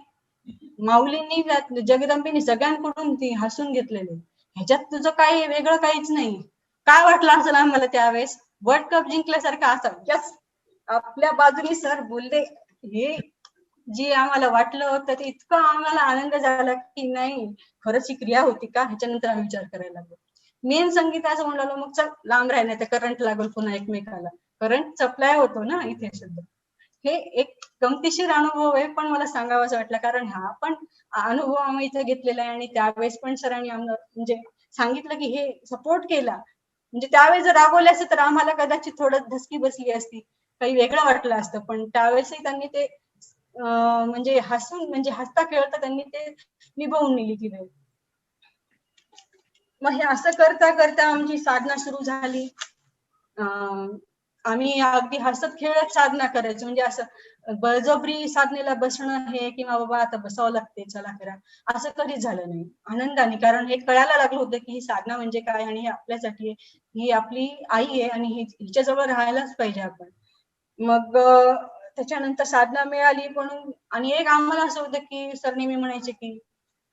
माऊलींनी जगदंबेनी सगळ्यांकडून ती हसून घेतलेली, ह्याच्यात तुझं काही वेगळं काहीच नाही. काय वाटलं असेल आम्हाला त्यावेळेस वर्ल्ड कप जिंकल्यासारखं असं यस आपल्या बाजूने सर बोलले. हे जी आम्हाला वाटलं होतं ते इतकं आम्हाला आनंद झाला की नाही खरंच ही क्रिया होती का, ह्याच्यानंतर आम्ही विचार करायला लागलो. मेन संगीत असं म्हणालो मग चल लांब राहण्यात करंट लागल पुन्हा एकमेकाला, करंट सप्लाय होतो ना इथे सुद्धा. हे एक गमतीशीर अनुभव आहे, पण मला सांगावासा वाटला कारण हा पण अनुभव आम्ही इथे घेतलेला आहे. आणि त्यावेळेस पण सरांनी आम्हाला म्हणजे सांगितलं की हे सपोर्ट केला. म्हणजे त्यावेळेस जर रागवले असते तर आम्हाला कदाचित थोडं धसकी बसली असती, काही वेगळं वाटलं असतं. पण त्यावेळेसही त्यांनी ते म्हणजे हसून म्हणजे हसता खेळता त्यांनी ते निभावून नेली ती वेळ. मग हे असं करता करता आमची साधना सुरू झाली. आम्ही अगदी हसत खेळत साधना करायचो. म्हणजे असं बळजबरी साधनेला बसणं हे किंवा बाबा आता बसावं लागते चला करा असं कधीच झालं नाही. आनंदाने, कारण हे कळायला लागलं होतं की ही साधना म्हणजे काय आणि ही आपल्यासाठी आहे, ही आपली आई आहे आणि हिच्याजवळ राहायलाच पाहिजे आपण. मग त्याच्यानंतर साधना मिळाली म्हणून. आणि एक आम्हाला असं होतं की सर नेहमी म्हणायचे की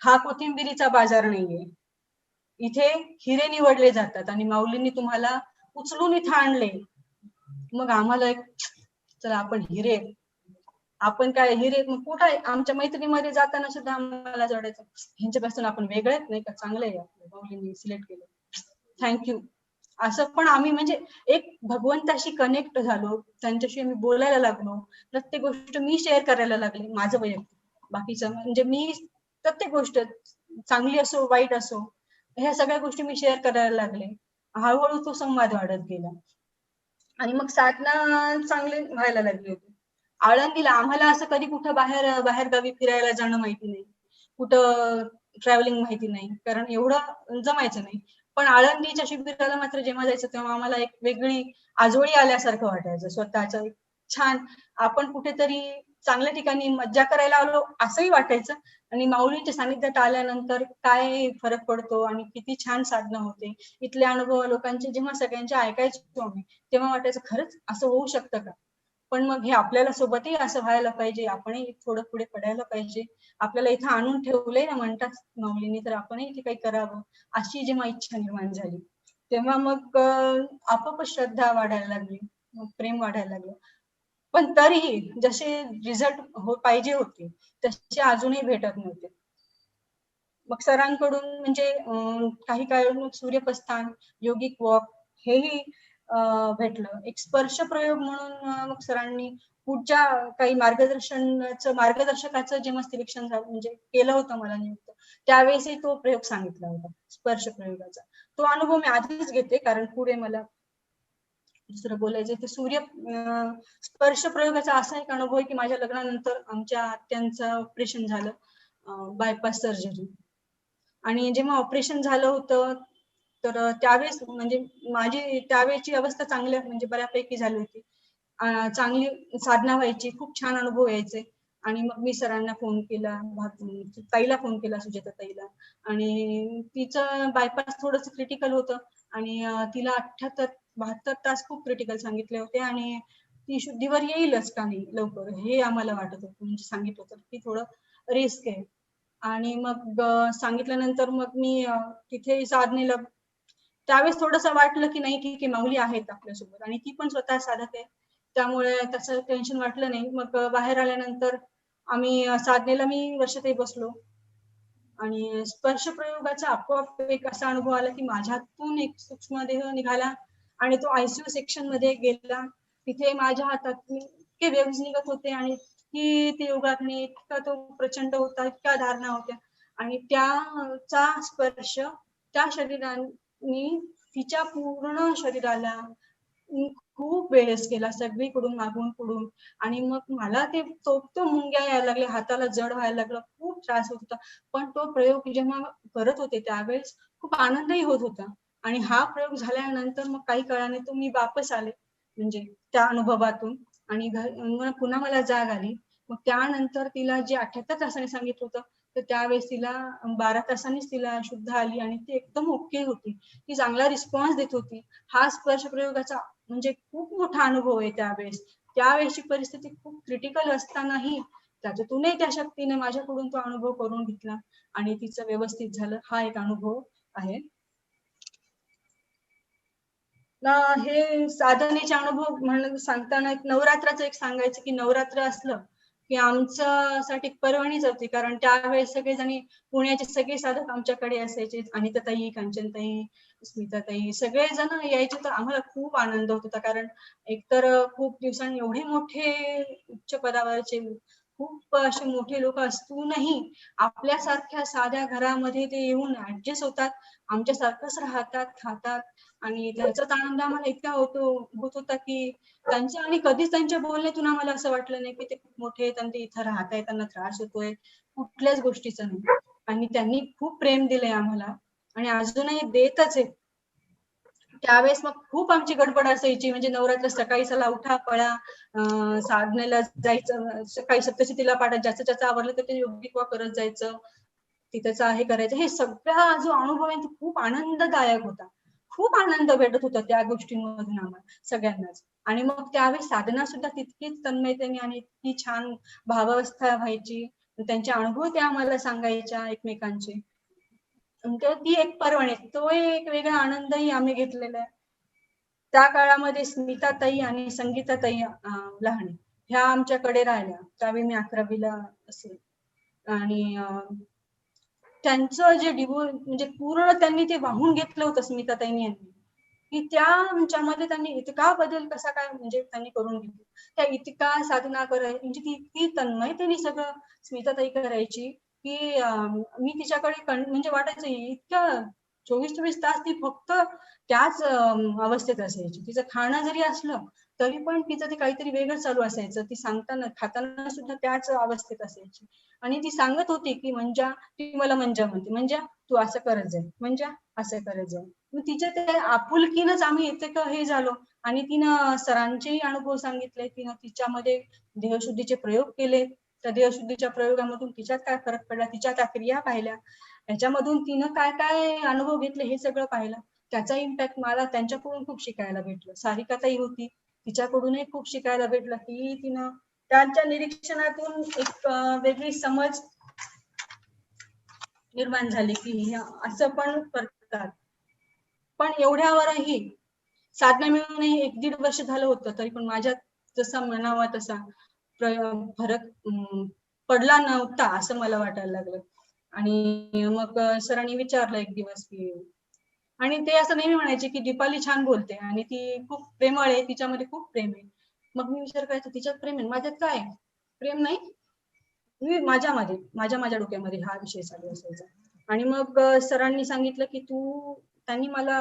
हा कोथिंबिरीचा बाजार नाहीये, इथे हिरे निवडले जातात आणि माऊलींनी तुम्हाला उचलून इथं आणले. मग आम्हाला एक चला आपण हिरे, आपण काय हिरे मग कुठं आहे. आमच्या मैत्रिणीमध्ये जाताना सुद्धा आम्हाला जोडायचं ह्यांच्यापासून आपण वेगळे नाही का, चांगले आहे माऊलींनी सिलेक्ट केलं, थँक्यू. असं पण आम्ही म्हणजे एक भगवंताशी कनेक्ट झालो, त्यांच्याशी आम्ही बोलायला लागलो. प्रत्येक गोष्ट मी शेअर करायला लागले माझं वैयक्तिक, बाकीचं म्हणजे मी प्रत्येक गोष्ट चांगली असो वाईट असो ह्या सगळ्या गोष्टी मी शेअर करायला लागले. हळूहळू तो संवाद वाढत गेला आणि मग साधना चांगली व्हायला लागली होती. आळंदीला आम्हाला असं कधी कुठं बाहेर गावी फिरायला जाणं माहिती नाही, कुठं ट्रॅव्हलिंग माहिती नाही, कारण एवढं जमायचं नाही. पण आळंदीच्या शिबिराला मात्र जेव्हा जायचं तेव्हा आम्हाला एक वेगळी आजोळी आल्यासारखं वाटायचं. स्वतःच छान आपण कुठेतरी चांगल्या ठिकाणी मज्जा करायला आलो असंही वाटायचं. आणि माऊलींच्या सानिध्यात आल्यानंतर काय फरक पडतो आणि किती छान साधना होते. इथले अनुभव लोकांचे जेव्हा सगळ्यांचे ऐकायचो आम्ही तेव्हा वाटायचं खरंच असं होऊ शकतं का. पण मग हे आपल्याला सोबतही असं व्हायला पाहिजे, आपणही थोडं पुढे पडायला पाहिजे. आपल्याला इथं आणून ठेवलंय ना म्हणतात माऊलींनी, तर आपणही इथे काही करावं अशी जेव्हा इच्छा निर्माण झाली तेव्हा मग आपोआपच श्रद्धा वाढायला लागली, मग प्रेम वाढायला लागलं. पण तरीही जसे रिझल्ट पाहिजे होते तसे अजूनही भेटत नव्हते. मग सरांकडून म्हणजे काही काळ मग सूर्यप्रस्थान, योगिक वॉक हेही भेटलं. एक स्पर्श प्रयोग म्हणून मग सरांनी पुढच्या काही मार्गदर्शकाचं जेव्हा सिलेक्शन झालं म्हणजे केलं होतं मला नियुक्त, त्यावेळेसही तो प्रयोग सांगितला होता स्पर्श प्रयोगाचा. तो अनुभव मी आधीच घेते कारण पुढे मला दुसरं बोलायचं ते स्पर्श प्रयोगाचा असा एक अनुभव आहे की माझ्या लग्नानंतर आमच्या आत्यांचं ऑपरेशन झालं, बायपास सर्जरी. आणि जेव्हा ऑपरेशन झालं होतं तर त्यावेळेस म्हणजे माझी त्यावेळेची अवस्था चांगल्या म्हणजे बऱ्यापैकी झाली होती. चांगली साधना व्हायची, खूप छान अनुभव यायचे. आणि मग मी सरांना फोन केला, ताईला फोन केला, सुजाता ताईला. आणि तिचं बायपास थोडंसं क्रिटिकल होतं आणि तिला 78-72 तास खूप क्रिटिकल सांगितले होते आणि ती शुद्धीवर येईलच का नाही लवकर हे आम्हाला वाटत होतं, म्हणजे सांगितलं होतं की थोडं रिस्क आहे. आणि मग सांगितल्यानंतर मग मी तिथे साधनेला त्यावेळेस थोडंसं वाटलं की नाही ठीक आहे, माऊली आहेत आपल्यासोबत आणि ती पण स्वतः साधक आहे, त्यामुळे तसं टेन्शन वाटलं नाही. मग बाहेर आल्यानंतर आम्ही साधनेला मी वर्षाताई बसलो आणि स्पर्श प्रयोगाचा आपोआप एक असा अनुभव आला की माझ्यातून एक सूक्ष्म देह निघाला आणि तो आयसीयू सेक्शन मध्ये गेला. तिथे माझ्या हातात इतके वेव्हज निघत होते आणि इतकी ती योगाग्नी, इतका तो प्रचंड होता, इतक्या धारणा होत्या आणि त्याचा स्पर्श त्या शरीराने तिच्या पूर्ण शरीराला खूप वेळेस केला, सगळीकडून मागून पुढून. आणि मग मला ते तो मुंग्या यायला लागल्या, हाताला जड व्हायला लागलं, खूप त्रास होत होता. पण तो प्रयोग जेव्हा करत होते त्यावेळेस खूप आनंदही होत होता. आणि हा प्रयोग झाल्यानंतर मग काही काळाने तो मी वापस आले म्हणजे त्या अनुभवातून आणि पुन्हा मला जाग आली. मग त्यानंतर तिला जे 78 तासांनी सांगितलं होतं तर त्यावेळेस तिला 12 तासांनीच तिला शुद्ध आली आणि ती एकदम ओके होती. ती चांगला रिस्पॉन्स देत होती. हा स्पर्श प्रयोगाचा म्हणजे खूप मोठा अनुभव आहे त्यावेळेस. त्यावेळेसची परिस्थिती खूप क्रिटिकल असतानाही त्याच्यातूनही त्या शक्तीने माझ्याकडून तो अनुभव करून घेतला आणि तिचं व्यवस्थित झालं. हा एक अनुभव आहे. हे साधनेचे अनुभव म्हणून सांगताना एक नवरात्राचं एक सांगायचं की नवरात्र असलं की आमच्यासाठी पर्वणीच होती, कारण त्यावेळेस सगळेजणी पुण्याचे सगळे साधक आमच्याकडे असायचे. अनिताताई, कांचनताई, स्मिताताई सगळेजण यायचे तर आम्हाला खूप आनंद होत होता. कारण एकतर खूप दिवसांनी एवढे मोठे उच्च पदावरचे खूप असे मोठे लोक असूनही आपल्यासारख्या साध्या घरामध्ये ते येऊन ऍडजस्ट होतात, आमच्यासारखंच राहतात, खातात आणि त्याचाच आनंद आम्हाला इतका होत होता की त्यांच्या आणि कधीच त्यांच्या बोलण्यातून आम्हाला असं वाटलं नाही की ते खूप मोठे आहेत आणि ते इथं राहत आहेत, त्यांना त्रास होतोय, कुठल्याच गोष्टीचा नाही. आणि त्यांनी खूप प्रेम दिलंय आम्हाला आणि अजूनही देतच आहे. त्यावेळेस मग खूप आमची गडबड असायची, म्हणजे नवरात्र सकाळी चला उठा पळा, साधनेला जायचं, सकाळी सप्तशतीला पाठात ज्याचं ज्याचं आवरलं तर ते योगिक वा करत जायचं, तिथंच हे करायचं. हे सगळा जो अनुभव आहे तो खूप आनंददायक होता. खूप आनंद भेटत होता त्या गोष्टींमधून आम्हाला सगळ्यांनाच. आणि मग त्यावेळेस साधना सुद्धा तितकीच तन्मयतेने आणि इतकी छान भावावस्था व्हायची. त्यांचे अनुभव त्या आम्हाला सांगायच्या एकमेकांचे. ती एक पर्वणी, तो एक वेगळा आनंदही आम्ही घेतलेला आहे. त्या काळामध्ये स्मिताताई आणि संगीताताई लहाने ह्या आमच्याकडे राहिल्या. त्यावेळी मी 11वीला असेल आणि त्यांचं जे म्हणजे पूर्ण त्यांनी ते वाहून घेतलं होतं स्मिताताईंनी यांनी, की त्याच्यामध्ये त्यांनी इतका बदल कसा काय म्हणजे त्यांनी करून घेतला. त्या इतका साधना करायची म्हणजे ती इतकी तन्मयतेने सगळं स्मिताताई करायची की मी तिच्याकडे म्हणजे वाटायचं इतकं 24-24 तास ती फक्त त्याच अवस्थेत असायची. तिचं खाणं जरी असलं तरी पण तिचं ते काहीतरी वेगळं चालू असायचं. ती सांगताना खाताना सुद्धा त्याच अवस्थेत असायची आणि ती सांगत होती की मंजा, ती मला मंजा म्हणते, मंजा तू असं करत जाय, मंजा असं करत जाय. मग तिच्या त्या आपुलकीनच आम्ही इतकं हे झालो. आणि तिनं सरांचेही अनुभव सांगितले, तिनं तिच्यामध्ये देहशुद्धीचे प्रयोग केले. त्या देहशुद्धीच्या प्रयोगामधून तिच्यात काय फरक पडला, तिच्या त्या क्रिया पाहिल्या, याच्यामधून तिनं काय काय अनुभव घेतले हे सगळं पाहिलं. त्याचा इम्पॅक्ट मला त्यांच्याकडून खूप शिकायला भेटलं. सारिकाताई होती, तिच्याकडूनही खूप शिकायला भेटलं की तिनं त्यांच्या निरीक्षणातून एक वेगळी समज निर्माण झाली की असं पण करतात. पण एवढ्यावरही साधना मिळूनही 1-1.5 वर्ष झालं होतं, तरी पण माझ्यात जसा म्हणावा तसा फरक पडला नव्हता असं मला वाटायला लागलं. आणि मग सरांनी विचारलं एक दिवस की, आणि ते असं नेहमी म्हणायचे की दीपाली छान बोलते आणि ती खूप प्रेमळ आहे, तिच्यामध्ये खूप प्रेम आहे. मग मी विचार करायचो तिच्यात प्रेम आहे, माझ्यात काय आहे? प्रेम नाही. मी माझ्या डोक्यामध्ये हा विषय चालू असायचा. आणि मग सरांनी सांगितलं की त्यांनी मला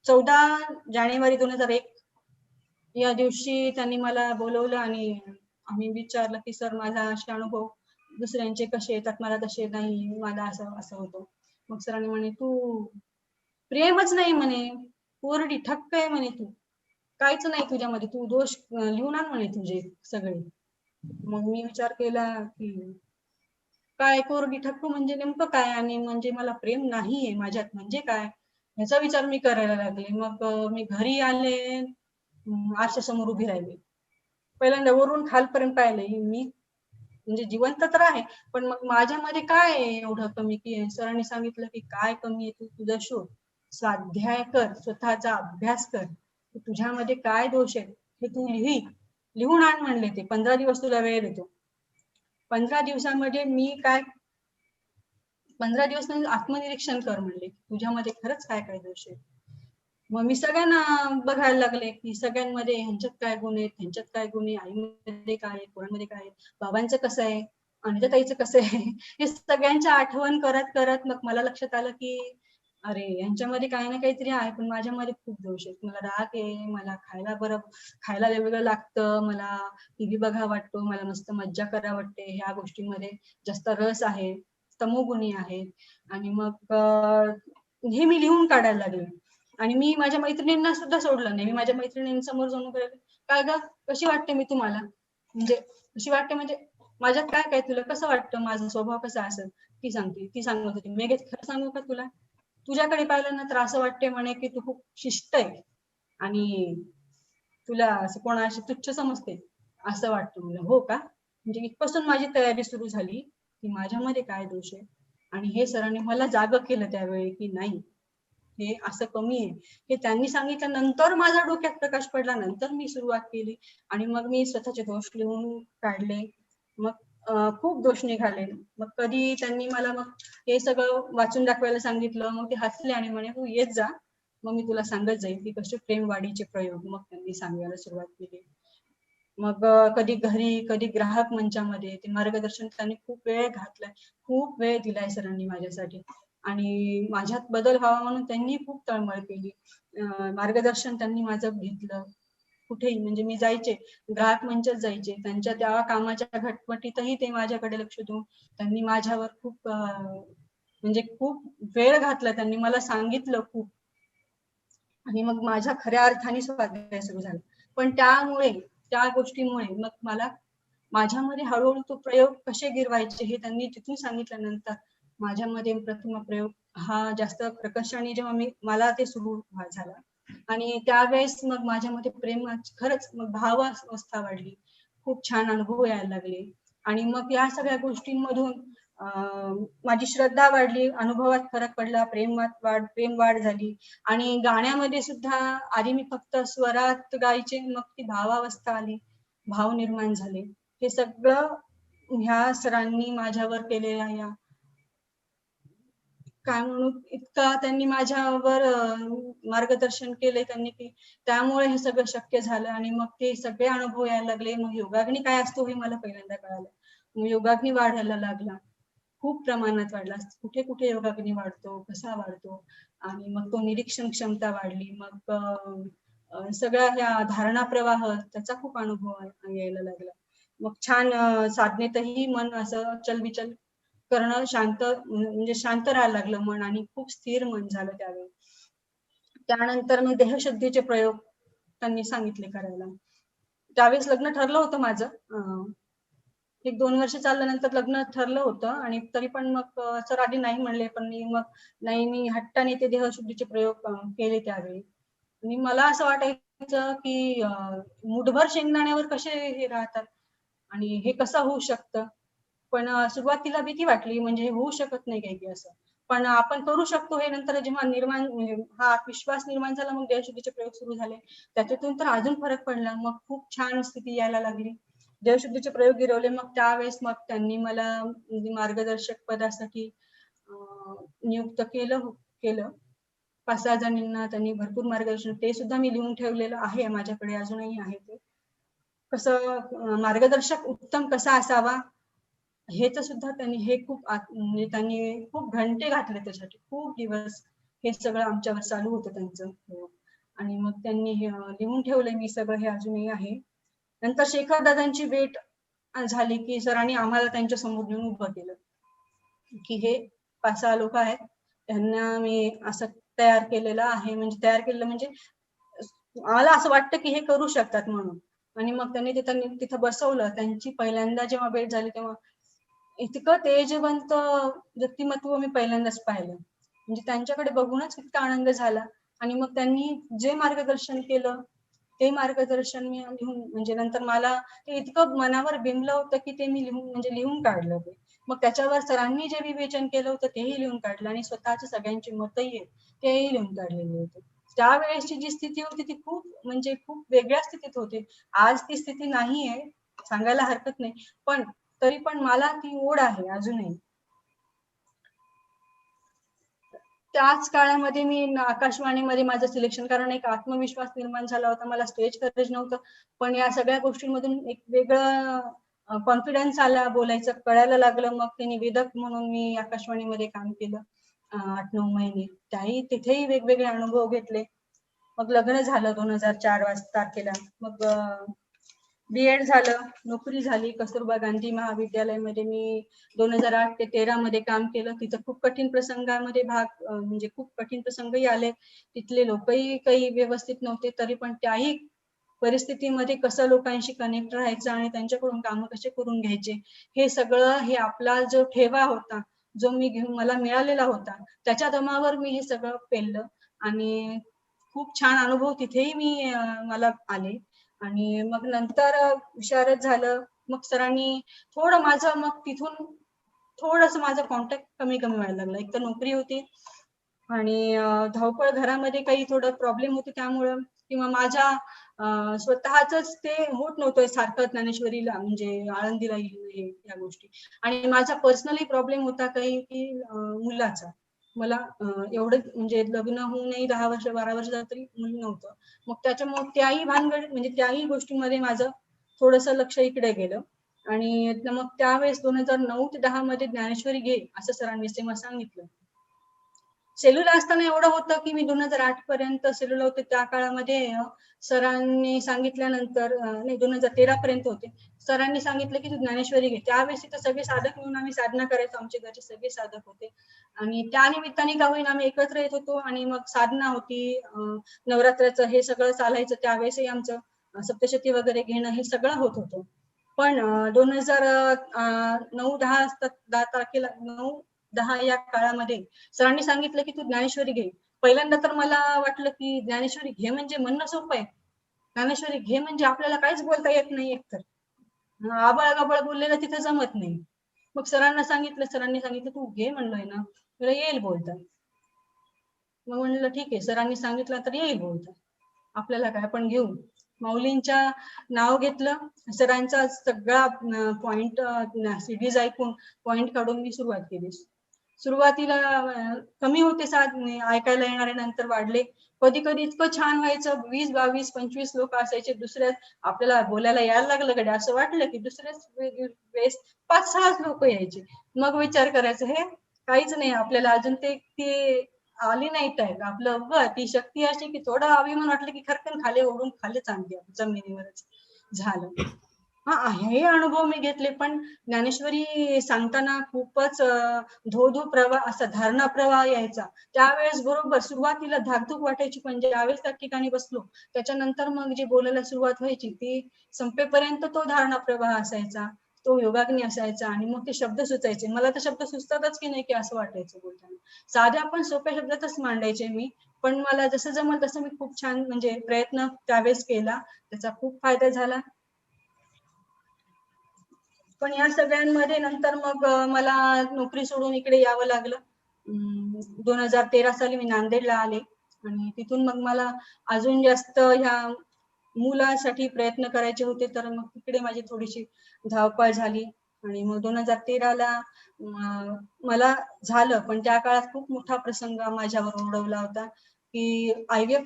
14 जानेवारी 2001 या दिवशी त्यांनी मला बोलवलं आणि आम्ही विचारलं की सर माझा असे अनुभव दुसऱ्यांचे कसे येतात, मला तसे नाही, मला असं असं होतं. मग सरांनी म्हणे तू प्रेमच नाही म्हणे, कोरडी ठक्क आहे म्हणे, तू काहीच नाही तुझ्यामध्ये, तू दोष लिहून आण म्हणे तुझे सगळे. मग मी विचार केला की काय कोरडी ठक्क म्हणजे नेमकं काय, आणि म्हणजे मला प्रेम नाहीये माझ्यात म्हणजे काय, ह्याचा विचार मी करायला लागले. मग मी घरी आले, आरशासमोर उभी राहिली. पहिल्यांदा वरून खालपर्यंत पाहिले मी, म्हणजे जिवंत तर आहे पण मग माझ्यामध्ये काय आहे एवढं कमी की सरांनी सांगितलं की काय कमी आहे, तू तुझा शोध, स्वाध्याय कर, स्वतःचा अभ्यास कर, तुझ्यामध्ये काय दोष आहे हे तू लिहून आण म्हणले. ते 15 दिवस तुला वेळ देतो. 15 दिवसामध्ये मी काय, 15 दिवस आत्मनिरीक्षण कर म्हणले, तुझ्यामध्ये खरंच काय काय दोष आहे. मग मी सगळ्यांना बघायला लागले की सगळ्यांमध्ये ह्यांच्यात काय गुण आहेत, ह्यांच्यात काय गुण आहे, आईमध्ये काय आहे, पोरांमध्ये काय आहे, बाबांचं कसं आहे, अनिताताईचं कसं आहे, हे सगळ्यांच्या आठवण करत करत मग मला लक्षात आलं की अरे यांच्यामध्ये काही ना काहीतरी आहे, पण माझ्यामध्ये खूप दोष आहेत. मला राग आहे, मला खायला वेगवेगळं लागतं, मला टीव्ही बघा वाटतो, मला मस्त मज्जा करा वाटते, ह्या गोष्टींमध्ये जास्त रस आहे, तमोगुणी आहे. आणि मग हे मी लिहून काढायला लागले. आणि मी माझ्या मैत्रिणींना सुद्धा सोडलं नाही. मी माझ्या मैत्रिणींसमोर जाऊन काय ग, कशी वाटते मी तुम्हाला, म्हणजे कशी वाटते म्हणजे माझ्यात काय काय, तुला कसं वाटतं, माझा स्वभाव कसा असेल, ती सांगत होती. मेघे खरं सांगू का तुला, तुझ्याकडे पाहिलं ना तर असं वाटते म्हणे की तू खूप शिस्त आहे आणि तुला असं कोणाशी तुच्छ समजते असं वाटतं मला. हो का, म्हणजे इथपासून माझी तयारी सुरू झाली की माझ्यामध्ये काय दोष आहे. आणि हे सरांनी मला जागं केलं त्यावेळी की नाही, हे असं कमी आहे. हे त्यांनी सांगितल्यानंतर माझ्या डोक्यात प्रकाश पडला, नंतर मी सुरुवात केली आणि मग मी स्वतःचे दोष लिहून काढले. मग खूप दोष निघाले. मग कधी त्यांनी मला मग हे सगळं वाचून दाखवायला सांगितलं, मग ते हसले आणि म्हणे तू येत जा, मग मी तुला सांगत जाईल की कसे प्रेमवाढीचे प्रयोग मग त्यांनी सांगायला सुरुवात केली. मग कधी घरी, कधी ग्राहक मंचामध्ये ते मार्गदर्शन त्यांनी खूप वेळ घातलाय, खूप वेळ दिलाय सरांनी माझ्यासाठी. आणि माझ्यात बदल व्हावा म्हणून त्यांनी खूप तळमळ केली. मार्गदर्शन त्यांनी माझं घेतलं कुठेही, म्हणजे मी जायचे, ग्राहक मंचात जायचे, त्यांच्या त्या कामाच्या घटपटीतही ते माझ्याकडे लक्ष देऊन त्यांनी माझ्यावर खूप म्हणजे खूप वेळ घातला, त्यांनी मला सांगितलं खूप. आणि मग माझ्या खऱ्या अर्थाने स्वाध्याय सुरू झाला. पण त्या गोष्टीमुळे मग मला माझ्यामध्ये हळूहळू तो प्रयोग कसे गिरवायचे हे त्यांनी तिथून सांगितल्यानंतर माझ्यामध्ये प्रतिमा प्रयोग हा जास्त प्रकर्षाने जेव्हा मला ते सुरू झाला. आणि त्यावेळेस मग माझ्यामध्ये प्रेम खरंच मग भावावस्था वाढली, खूप छान अनुभव यायला लागले. आणि मग या सगळ्या गोष्टींमधून माझी श्रद्धा वाढली, अनुभवात फरक पडला, प्रेम वाढ झाली. आणि गाण्यामध्ये सुद्धा आधी मी फक्त स्वरात गायचे, मग ती भावावस्था आली, भाव निर्माण झाले. हे सगळं ह्या सरांनी माझ्यावर केलेल्या या काय म्हणू, इतका त्यांनी माझ्यावर मार्गदर्शन केले त्यांनी की त्यामुळे हे सगळं शक्य झालं. आणि मग ते सगळे अनुभव यायला लागले. मग योगाग्नी काय असतो हे मला पहिल्यांदा कळालं. मग योगाग्नी वाढायला लागला, खूप प्रमाणात वाढला. कुठे कुठे योगाग्नी वाढतो, कसा वाढतो, आणि मग तो निरीक्षण क्षमता वाढली. मग सगळ्या ह्या धारणा प्रवाह त्याचा खूप अनुभव यायला लागला. मग छान साधनेतही मन असं चलबिचल करणं, म्हणजे शांत राहायला लागलं मन, आणि खूप स्थिर मन झालं त्यावेळी. त्यानंतर मी देहशुद्धीचे प्रयोग त्यांनी सांगितले करायला. त्यावेळेस लग्न ठरलं होतं माझं, 1-2 वर्ष चालल्यानंतर लग्न ठरलं होतं. आणि तरी पण मग सर आधी नाही म्हणले, पण मी हट्टाने ते देहशुद्धीचे प्रयोग केले त्यावेळी. आणि मला असं वाटायचं की मुठभर शेंगदाण्यावर कसे हे राहतात आणि हे कसं होऊ शकतं. पण सुरुवातीला भीती वाटली, म्हणजे हे होऊ शकत नाही काही की असं. पण आपण करू शकतो हे नंतर जेव्हा म्हणजे हा विश्वास निर्माण झाला, मग देहशुद्धीचे प्रयोग सुरू झाले. त्याच्यातून तर अजून फरक पडला. मग खूप छान स्थिती यायला लागली. देवशुद्धीचे प्रयोग गिरवले. मग त्यावेळेस मग त्यांनी मला मार्गदर्शक पदासाठी नियुक्त केलं. 5-6 जणींना त्यांनी भरपूर मार्गदर्शन, ते सुद्धा मी लिहून ठेवलेलं आहे, माझ्याकडे अजूनही आहे ते. कसं मार्गदर्शक उत्तम कसा असावा हे तर सुद्धा त्यांनी म्हणजे त्यांनी खूप घंटे घातले त्यासाठी, खूप दिवस हे सगळं आमच्यावर चालू होतं त्यांचं. आणि मग त्यांनी लिहून ठेवलंय मी सगळं, हे अजूनही आहे. नंतर शेखर दादांची भेट झाली की सरांनी आम्हाला त्यांच्या समोर घेऊन उभं केलं की हे 5-6 लोक आहेत, त्यांना मी असं तयार केलेलं आहे, म्हणजे मला असं वाटतं की हे करू शकतात म्हणून. आणि मग त्यांनी तिथं बसवलं. त्यांची पहिल्यांदा जेव्हा भेट झाली तेव्हा इतकं तेजवंत व्यक्तिमत्व मी पहिल्यांदाच पाहिलं. म्हणजे त्यांच्याकडे बघूनच इतका आनंद झाला. आणि मग त्यांनी जे मार्गदर्शन केलं ते मार्गदर्शन मी लिहून, म्हणजे नंतर मला ते इतकं मनावर बिंबलं होतं की ते मी लिहून काढलं ते. मग त्याच्यावर सरांनी जे विवेचन केलं होतं तेही लिहून काढलं आणि स्वतःचे सगळ्यांची मतही आहेत तेही लिहून काढलेले होते. त्यावेळेसची जी स्थिती होती ती खूप वेगळ्या स्थितीत होते. आज ती स्थिती नाहीये, सांगायला हरकत नाही, पण तरी पण मला ती ओढ आहे अजूनही. त्याच काळामध्ये मी आकाशवाणीमध्ये माझं सिलेक्शन, कारण एक आत्मविश्वास निर्माण झाला होता, मला स्टेज कव्हरेज नव्हतं, पण या सगळ्या गोष्टींमधून एक वेगळं कॉन्फिडन्स आला, बोलायचं कळायला लागलं. मग ते निवेदक म्हणून मी आकाशवाणीमध्ये काम केलं 8-9 महिने. तिथेही वेगवेगळे अनुभव घेतले. मग लग्न झालं 2004 तारखेला. मग B.Ed झालं, नोकरी झाली. कस्तुरबा गांधी महाविद्यालयामध्ये मी 2008 ते 13 मध्ये काम केलं. तिथं खूप कठीण प्रसंगामध्ये म्हणजे खूप कठीण प्रसंगही आले. तिथले लोकही काही व्यवस्थित नव्हते, तरी पण त्याही परिस्थितीमध्ये कसं लोकांशी कनेक्ट राहायचं आणि त्यांच्याकडून कामं कसे करून घ्यायचे, हे सगळं, हे आपला जो ठेवा होता, जो मला मिळालेला होता, त्याच्या दमावर मी हे सगळं पेललं. आणि खूप छान अनुभव तिथेही मला आले. आणि मग नंतर विशारद झालं. मग सरांनी मग तिथून थोडंसं माझा कॉन्टॅक्ट कमी व्हायला लागला. एक तर नोकरी होती आणि धावपळ घरामध्ये काही थोडं प्रॉब्लेम होते, त्यामुळं किंवा माझ्या स्वतःच ते होत नव्हतं सारखं ज्ञानेश्वरीला, म्हणजे आळंदीला येणं या गोष्टी. आणि माझा पर्सनली प्रॉब्लेम होता काही की मुलाचा. मला एवढं म्हणजे लग्न होऊनही 10 वर्ष 12 वर्ष तरी मुल नव्हतं. मग त्याच्यामुळे त्याही गोष्टींमध्ये माझं थोडंसं लक्ष इकडे गेलं. आणि मग त्यावेळेस 2009 ते 10 मध्ये ज्ञानेश्वरी घे असं सरांनी तेव्हा सांगितलं. सेल्युला असताना एवढं होतं की मी 2008 पर्यंत सेल्युला होते. त्या काळामध्ये सरांनी सांगितल्यानंतर, नाही 2013 पर्यंत होते, सरांनी सांगितलं की तू ज्ञानेश्वरी घे. त्यावेळेस तिथं सगळे साधक मिळून आम्ही साधना करायचो, आमच्या घरचे सगळे साधक होते. आणि त्या निमित्ताने का होईना आम्ही एकत्र येत होतो. आणि मग साधना होती, नवरात्राचं हे सगळं चालायचं. त्यावेळेसही आमचं सप्तशती वगैरे घेणं हे सगळं होत होतं. पण 2009-10 तारखेला 9-10 या काळामध्ये सरांनी सांगितलं की तू ज्ञानेश्वरी घे. पहिल्यांदा तर मला वाटलं की ज्ञानेश्वरी घे म्हणजे म्हणणं सोपं आहे, ज्ञानेश्वरी घे म्हणजे आपल्याला काहीच बोलता येत नाही, एकतर आबळ गबळ बोललेलं तिथे जमत नाही. मग सरांनी सांगितलं तू घे, म्हणलोय ना तुला येईल बोलता. मग म्हणलं ठीक आहे, सरांनी सांगितलं तर येईल बोलता, आपल्याला काय, आपण घेऊ. माऊलींच्या नाव घेतलं, सरांचा सगळा पॉइंट सीडीज ऐकून पॉइंट काढून मी सुरुवात केली. सुरुवातीला कमी होते साथ ऐकायला येणारे, नंतर वाढले. कधी कधी इतकं छान व्हायचं, 20, 22, 25 लोक असायचे. दुसऱ्या आपल्याला बोलायला यायला लागलं कडे, असं वाटलं की दुसऱ्याच वेळेस 5-6 लोक यायचे. मग विचार करायचं हे काहीच नाही, आपल्याला अजून ते आली नाही काय, आपलं ती शक्ती अशी की थोडं अभिमान वाटलं की खरकन खाली ओढून खालीच आणली जमिनीवरच झालं. हे अनुभव मी घेतले. पण ज्ञानेश्वरी सांगताना खूपच धो प्रवाह, असा धारणा प्रवाह यायचा. त्यावेळेस बरोबर सुरुवातीला धाकधूक वाटायची, पण ज्यावेळेस त्या ठिकाणी बसलो त्याच्यानंतर मग जे बोलायला सुरुवात व्हायची ती संपेपर्यंत तो धारणा प्रवाह असायचा, तो योगाग्नी असायचा. आणि मग ते शब्द सुचायचे. मला तर शब्द सुचतातच की नाही की असं वाटायचं बोलताना. साध्या पण सोप्या शब्दातच मांडायचे मी, पण मला जसं जमल तसं मी खूप छान म्हणजे प्रयत्न त्यावेळेस केला, त्याचा खूप फायदा झाला. पण या सगळ्यांमध्ये नंतर मग मला नोकरी सोडून इकडे यावं लागलं. 2013 साली मी नांदेडला आले आणि तिथून मग मला अजून जास्त ह्या मुलासाठी प्रयत्न करायचे होते, तर मग तिकडे माझी थोडीशी धावपळ झाली. आणि मग 2013ला मला झालं, पण त्या काळात खूप मोठा प्रसंग माझ्यावर ओढवला होता की IVF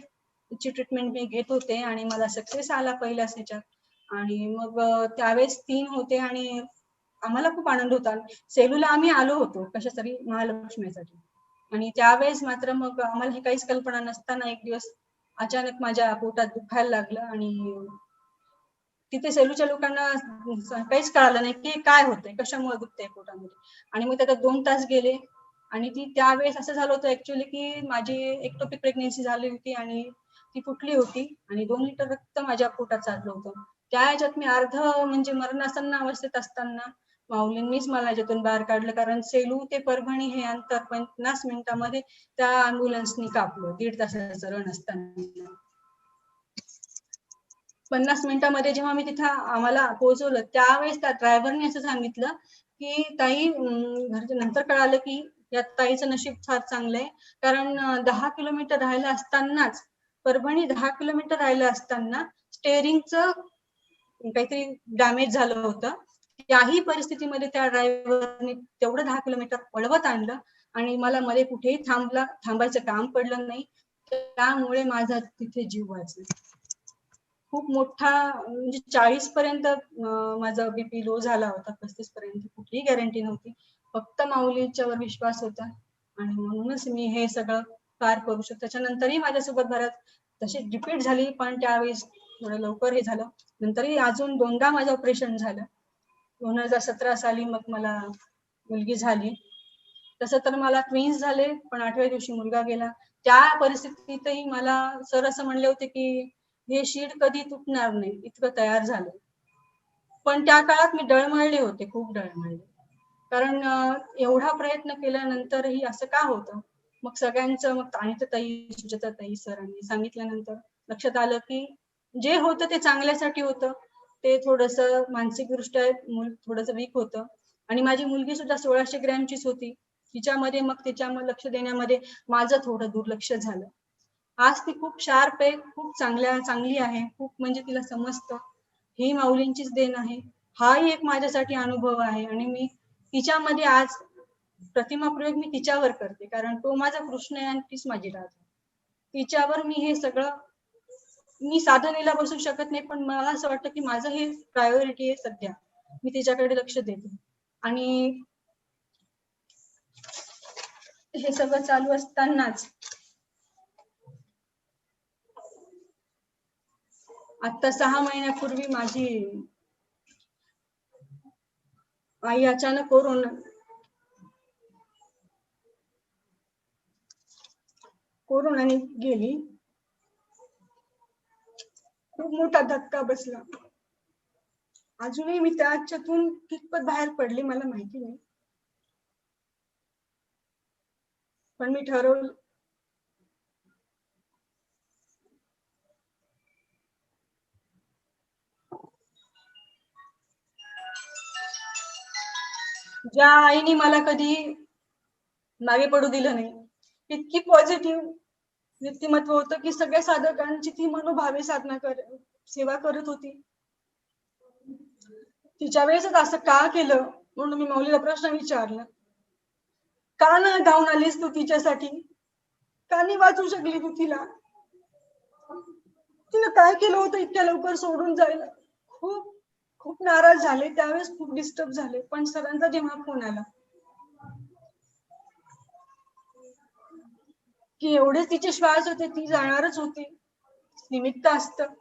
ची ट्रीटमेंट मी घेत होते आणि मला सक्सेस आला पहिल्याच ह्याच्यात. आणि मग त्यावेळेस 3 होते आणि आम्हाला खूप आनंद होता. सेलूला आम्ही आलो होतो कशासाठी, महालक्ष्मीसाठी. आणि त्यावेळेस मात्र मग आम्हाला ही काहीच कल्पना नसताना एक दिवस अचानक माझ्या पोटात दुखायला लागलं आणि तिथे सेलूच्या लोकांना काहीच कळालं नाही की काय होतंय, कशामुळे दुखतंय पोटामध्ये. आणि मग त्याच्यात 2 तास गेले आणि त्यावेळेस असं झालं होतं ऍक्च्युअली की माझी एक्टोपिक प्रेग्नन्सी झाली होती आणि ती फुटली होती आणि 2 लिटर रक्त माझ्या पोटात चाललं होतं. त्या ह्याच्यात मी म्हणजे मरणासन्न अवस्थेत असताना माऊलींनीच मला याच्यातून बाहेर काढलं, कारण सेलू ते परभणी हे अंतर 50 मिनिटांमध्ये त्या अँब्युलन्सनी कापलं, 1.5 तासाचं रन असताना. 50 मिनिटांमध्ये जेव्हा मी तिथं आम्हाला पोहोचवलं, त्यावेळेस त्या ड्रायव्हरने असं सांगितलं की ताई, नंतर कळालं की या ताईचं नशीब फार चांगलं आहे, कारण 10 किलोमीटर राहिलं असतानाच, परभणी 10 किलोमीटर राहिलं असताना स्टेअरिंगचं काहीतरी डॅमेज झालं होतं. त्याही परिस्थितीमध्ये त्या ड्रायव्हरने तेवढं 10 किलोमीटर पळवत आणलं आणि मला मध्ये कुठेही थांबायचं काम पडलं नाही. त्यामुळे माझा तिथे जीव वाचला. खूप मोठा म्हणजे 40 पर्यंत माझा बीपी लो झाला होता, 35 पर्यंत. कुठलीही गॅरंटी नव्हती, फक्त माऊलींच्यावर विश्वास होता आणि म्हणूनच मी हे सगळं पार करू शकते. त्याच्यानंतरही माझ्यासोबत बऱ्याच तशी रिपीट झाली, पण त्यावेळेस थोडं लवकर हे झालं. नंतरही अजून 2दा माझं ऑपरेशन झालं. 2017 साली मग मला मुलगी झाली. तसं तर मला ट्विन्स झाले, पण 8व्या दिवशी मुलगा गेला. त्या परिस्थितीतही मला सर असं म्हणले होते की हे शीड कधी तुटणार नाही, इतकं तयार झालं. पण त्या काळात मी डळमळले होते, खूप डळमळले, कारण एवढा प्रयत्न केल्यानंतरही असं का होतं. मग सगळ्यांचं, मग ताई, सुजाताताई सरांनी सांगितल्यानंतर लक्षात आलं की जे होतं ते चांगल्यासाठी होतं. ते थोडंसं मानसिकदृष्ट्या थोडंसं वीक होतं आणि माझी मुलगी सुद्धा 1600 ग्रॅमचीच होती. तिच्यामध्ये मग तिच्यामध्ये लक्ष देण्यामध्ये माझं थोडं दुर्लक्ष झालं. आज ती खूप शार्प आहे, खूप चांगली आहे, खूप म्हणजे तिला समजतं. ही माऊलींचीच देण आहे. हाही एक माझ्यासाठी अनुभव आहे आणि मी तिच्यामध्ये आज प्रतिमा प्रयोग मी तिच्यावर करते, कारण तो माझा कृष्ण आहे आणि तीच माझी राधा. तिच्यावर मी हे सगळं, मी साधनेला बसू शकत नाही, पण मला असं वाटतं की माझं हे प्रायोरिटी आहे सध्या. मी तिच्याकडे लक्ष देते आणि हे सगळं चालू असतानाच आता 6 महिन्यापूर्वी माझी आई अचानक कोरोनाने गेली. खूप मोठा धक्का बसला. अजूनही मी त्याच्यातून कितपत बाहेर पडले मला माहिती नाही, पण मी ठरवलं ज्या आईने मला कधी मागे पडू दिलं नाही, इतकी पॉझिटिव्ह व्यक्तिमत्व होतं की सगळ्या साधकांची ती मनोभावे सेवा करत होती. तिच्या वेळेसच असं का केलं म्हणून मी माऊलीला प्रश्न विचारला, का न धावून आलीस तू तिच्यासाठी, का नाही वाचू शकली तू तिला, तिनं काय केलं होतं इतक्या लवकर सोडून जायला. खूप खूप नाराज झाले त्यावेळेस, खूप डिस्टर्ब झाले. पण सरांचा जेव्हा फोन आला की एवढेच तिचे श्वास होते, ती जाणारच होती, निमित्त असतं,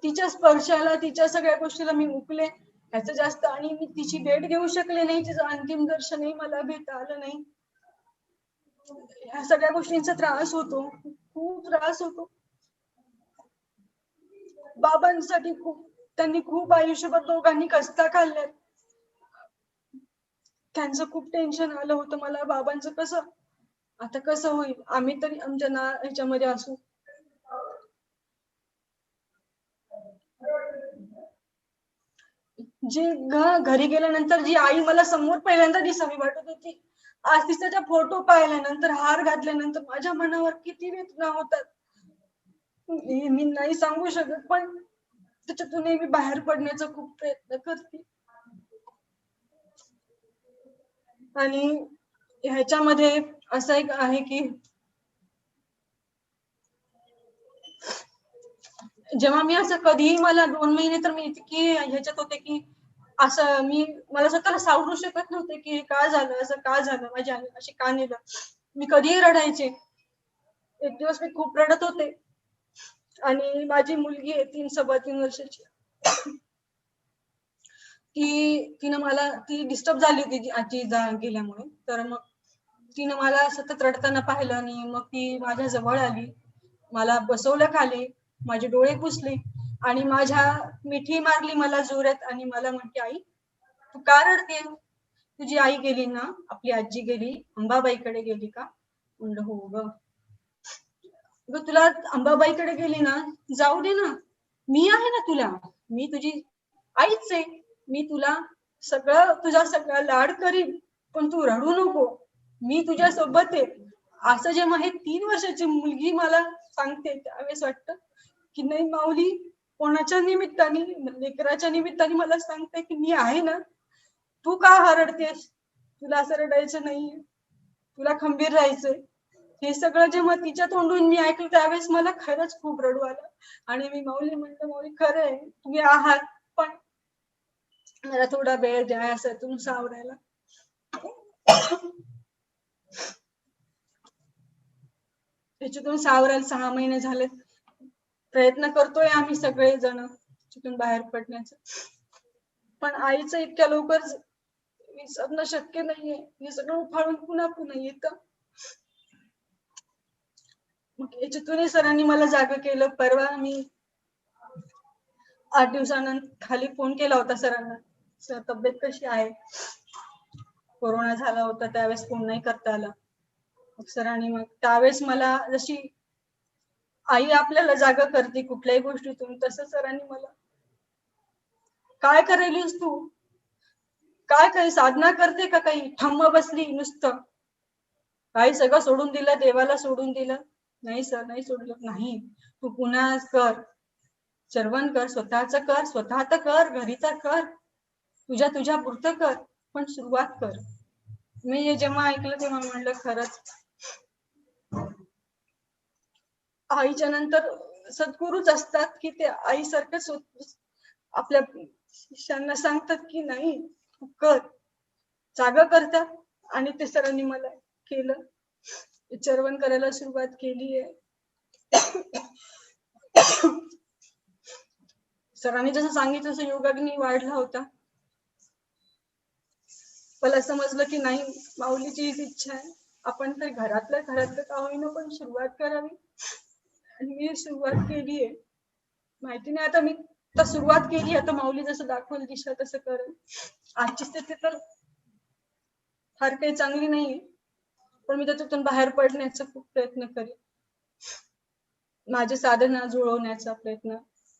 तिच्या स्पर्शाला, तिच्या सगळ्या गोष्टीला मी मुकले, ह्याचं जास्त. आणि मी तिची भेट घेऊ शकले नाही, तिचं अंतिम दर्शनही मला घेता आलं नाही. ह्या सगळ्या गोष्टींचा त्रास होतो, खूप त्रास होतो. बाबांसाठी त्यांनी खूप आयुष्यभर दोघांनी कष्टा खाल्ल्यात. त्यांचं खूप टेन्शन आलं होतं मला, बाबांचं आता कसं होईल, आम्ही तरी आमच्या ह्याच्यामध्ये असू. घरी गेल्यानंतर जी आई मला समोर पहिल्यांदा दिसावी वाटत होती, आज तिचा फोटो पाहिल्यानंतर, हार घातल्यानंतर माझ्या मनावर किती वेदना होतात. मी नाही सांगू शकत, पण त्याच्यातूनही मी बाहेर पडण्याचा खूप प्रयत्न करते. आणि ह्याच्यामध्ये असं एक आहे की जेव्हा मी असं कधीही मला 2 महिने तर मी इतकी ह्याच्यात होते की असं मला स्वतःला सावरू शकत नव्हते की का झालं, असं का झालं, माझ्या अशी का नेलं. मी कधीही रडायचे. एक दिवस मी खूप रडत होते आणि माझी मुलगी आहे 3 वर्षाची, ती डिस्टर्ब झाली होती आजी गेल्यामुळे. तर मग तिनं मला सतत रडताना पाहिलं आणि मग ती माझ्या जवळ आली, मला बसवलं खाली, माझे डोळे पुसले आणि माझ्या मिठी मारली मला जोरात आणि मला म्हणते, आई तू का रडते, तुझी आई गेली ना, आपली आजी गेली, अंबाबाईकडे गेली का. म्हणलं हो ग. तुला अंबाबाईकडे गेली ना, जाऊ दे ना, मी आहे ना तुला, मी तुझी आईच आहे, मी तुला तुझा सगळा लाड करीन, पण तू रडू नको, मी तुझ्या सोबत आहे. असं जेव्हा हे 3 वर्षाची मुलगी मला सांगते, त्यावेळेस वाटतं की नाही माऊली कोणाच्या निमित्ताने, लेकराच्या निमित्ताने मला सांगते की मी आहे ना, तू का हरडतेस, तुला असं रडायचं नाहीये, तुला खंबीर राहायचंय. हे सगळं जेव्हा तिच्या तोंडून मी ऐकलं त्यावेळेस मला खरंच खूप रडू आलं आणि मी माऊली म्हणलं, माऊली खरं आहे तुम्ही आहात, पण मला थोडा वेळ द्या असं तुम सावरायला. त्याच्यातून सावरायला 6 महिने झाले. प्रयत्न करतोय आम्ही सगळे जण त्याच्यातून बाहेर पडण्याचा, पण आईचं इतक्या लवकर विसरणं शक्य नाहीये. हे सगळं उफाळून पुन्हा पुन्हा येतं. मग याच्यातूनही सरांनी मला जागं केलं. परवा मी 8 दिवसानंतर खाली फोन केला होता सरांना, सर तब्येत कशी आहे. कोरोना झाला होता त्यावेळेस फोन नाही करता आला. मग सरांनी मग त्यावेळेस मला जशी आई आपल्याला जागा करते कुठल्याही गोष्टीतून, तसं सरांनी मला, काय करायलीस तू, काय काही साधना करते का, काही ठम्म बसली नुसतं, काही सगळं सोडून दिलं, देवाला सोडून दिलं. नाही सर नाही सोडलं. नाही, तू पुन्हा कर, श्रवण कर, स्वतःच कर, स्वतः तर कर, घरी तर कर, तुझ्या पुरतं कर, पण सुरुवात कर. मी हे जेव्हा ऐकलं तेव्हा म्हणलं खरंच आईच्या नंतर सद्गुरूच असतात की ते आईसारखंच आपल्या शिष्यांना सांगतात की नाही तू कर, जागा करतात. आणि ते सरांनी मला केलं, चरवण करायला सुरुवात केली आहे. सरांनी जसं सांगितलं तसं योगाग्नी वाढला होता. मला समजलं की नाही, माऊलीची हीच इच्छा आहे, आपण तर घरातलं का होईना पण सुरुवात करावी. आणि मी सुरुवात केली आहे. माहिती नाही आता मी तर सुरुवात केली, आता माऊली जसं दाखवल दिशा तसं करेल. आजची स्थिती तर फार काही चांगली नाहीये, पण मी त्याच्यातून बाहेर पडण्याचा खूप प्रयत्न करेन. माझी साधना जुळवण्याचा प्रयत्न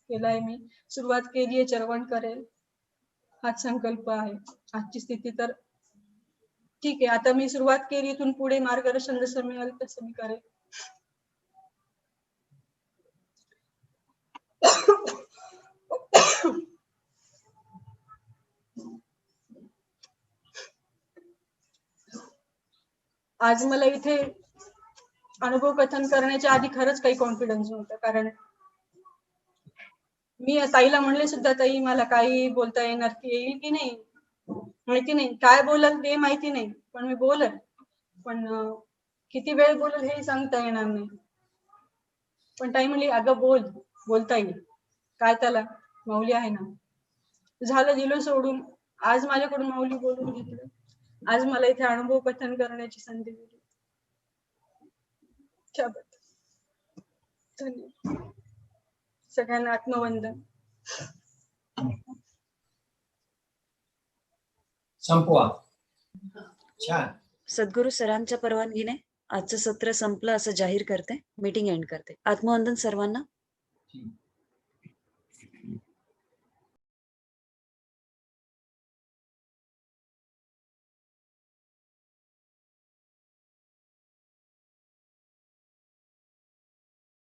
केलाय मी, सुरुवात केली आहे, चरवण करेल हाच संकल्प आहे. आजची स्थिती तर ठीक आहे, आता मी सुरुवात केली, इथून पुढे मार्गदर्शन जसं मिळेल तसं मी करेल. आज मला इथे अनुभव कथन करण्याच्या आधी खरंच काही कॉन्फिडन्स नव्हता, कारण मी ताईला म्हणले सुद्धा, ताई मला काही बोलता येणार की येईल की नाही माहिती नाही, काय बोलल ते माहिती नाही, पण मी बोलल, पण किती वेळ बोलल हे सांगता येणार नाही. पण ताई म्हणली अगं बोलता येईल, काय त्याला, माऊली आहे ना. झालं, दिलं सोडून. आज माझ्याकडून माऊली बोलून घेतलं, आज मला इथे अनुभव कथन करण्याची संधी दिली. धन्यवाद. सगळ्यांना आत्मवंदन. संपवा. छान. सद्गुरू सरांच्या परवानगीने आजचं सत्र संपलं असं जाहीर करते, मीटिंग एंड करते. आत्मवंदन सर्वांना.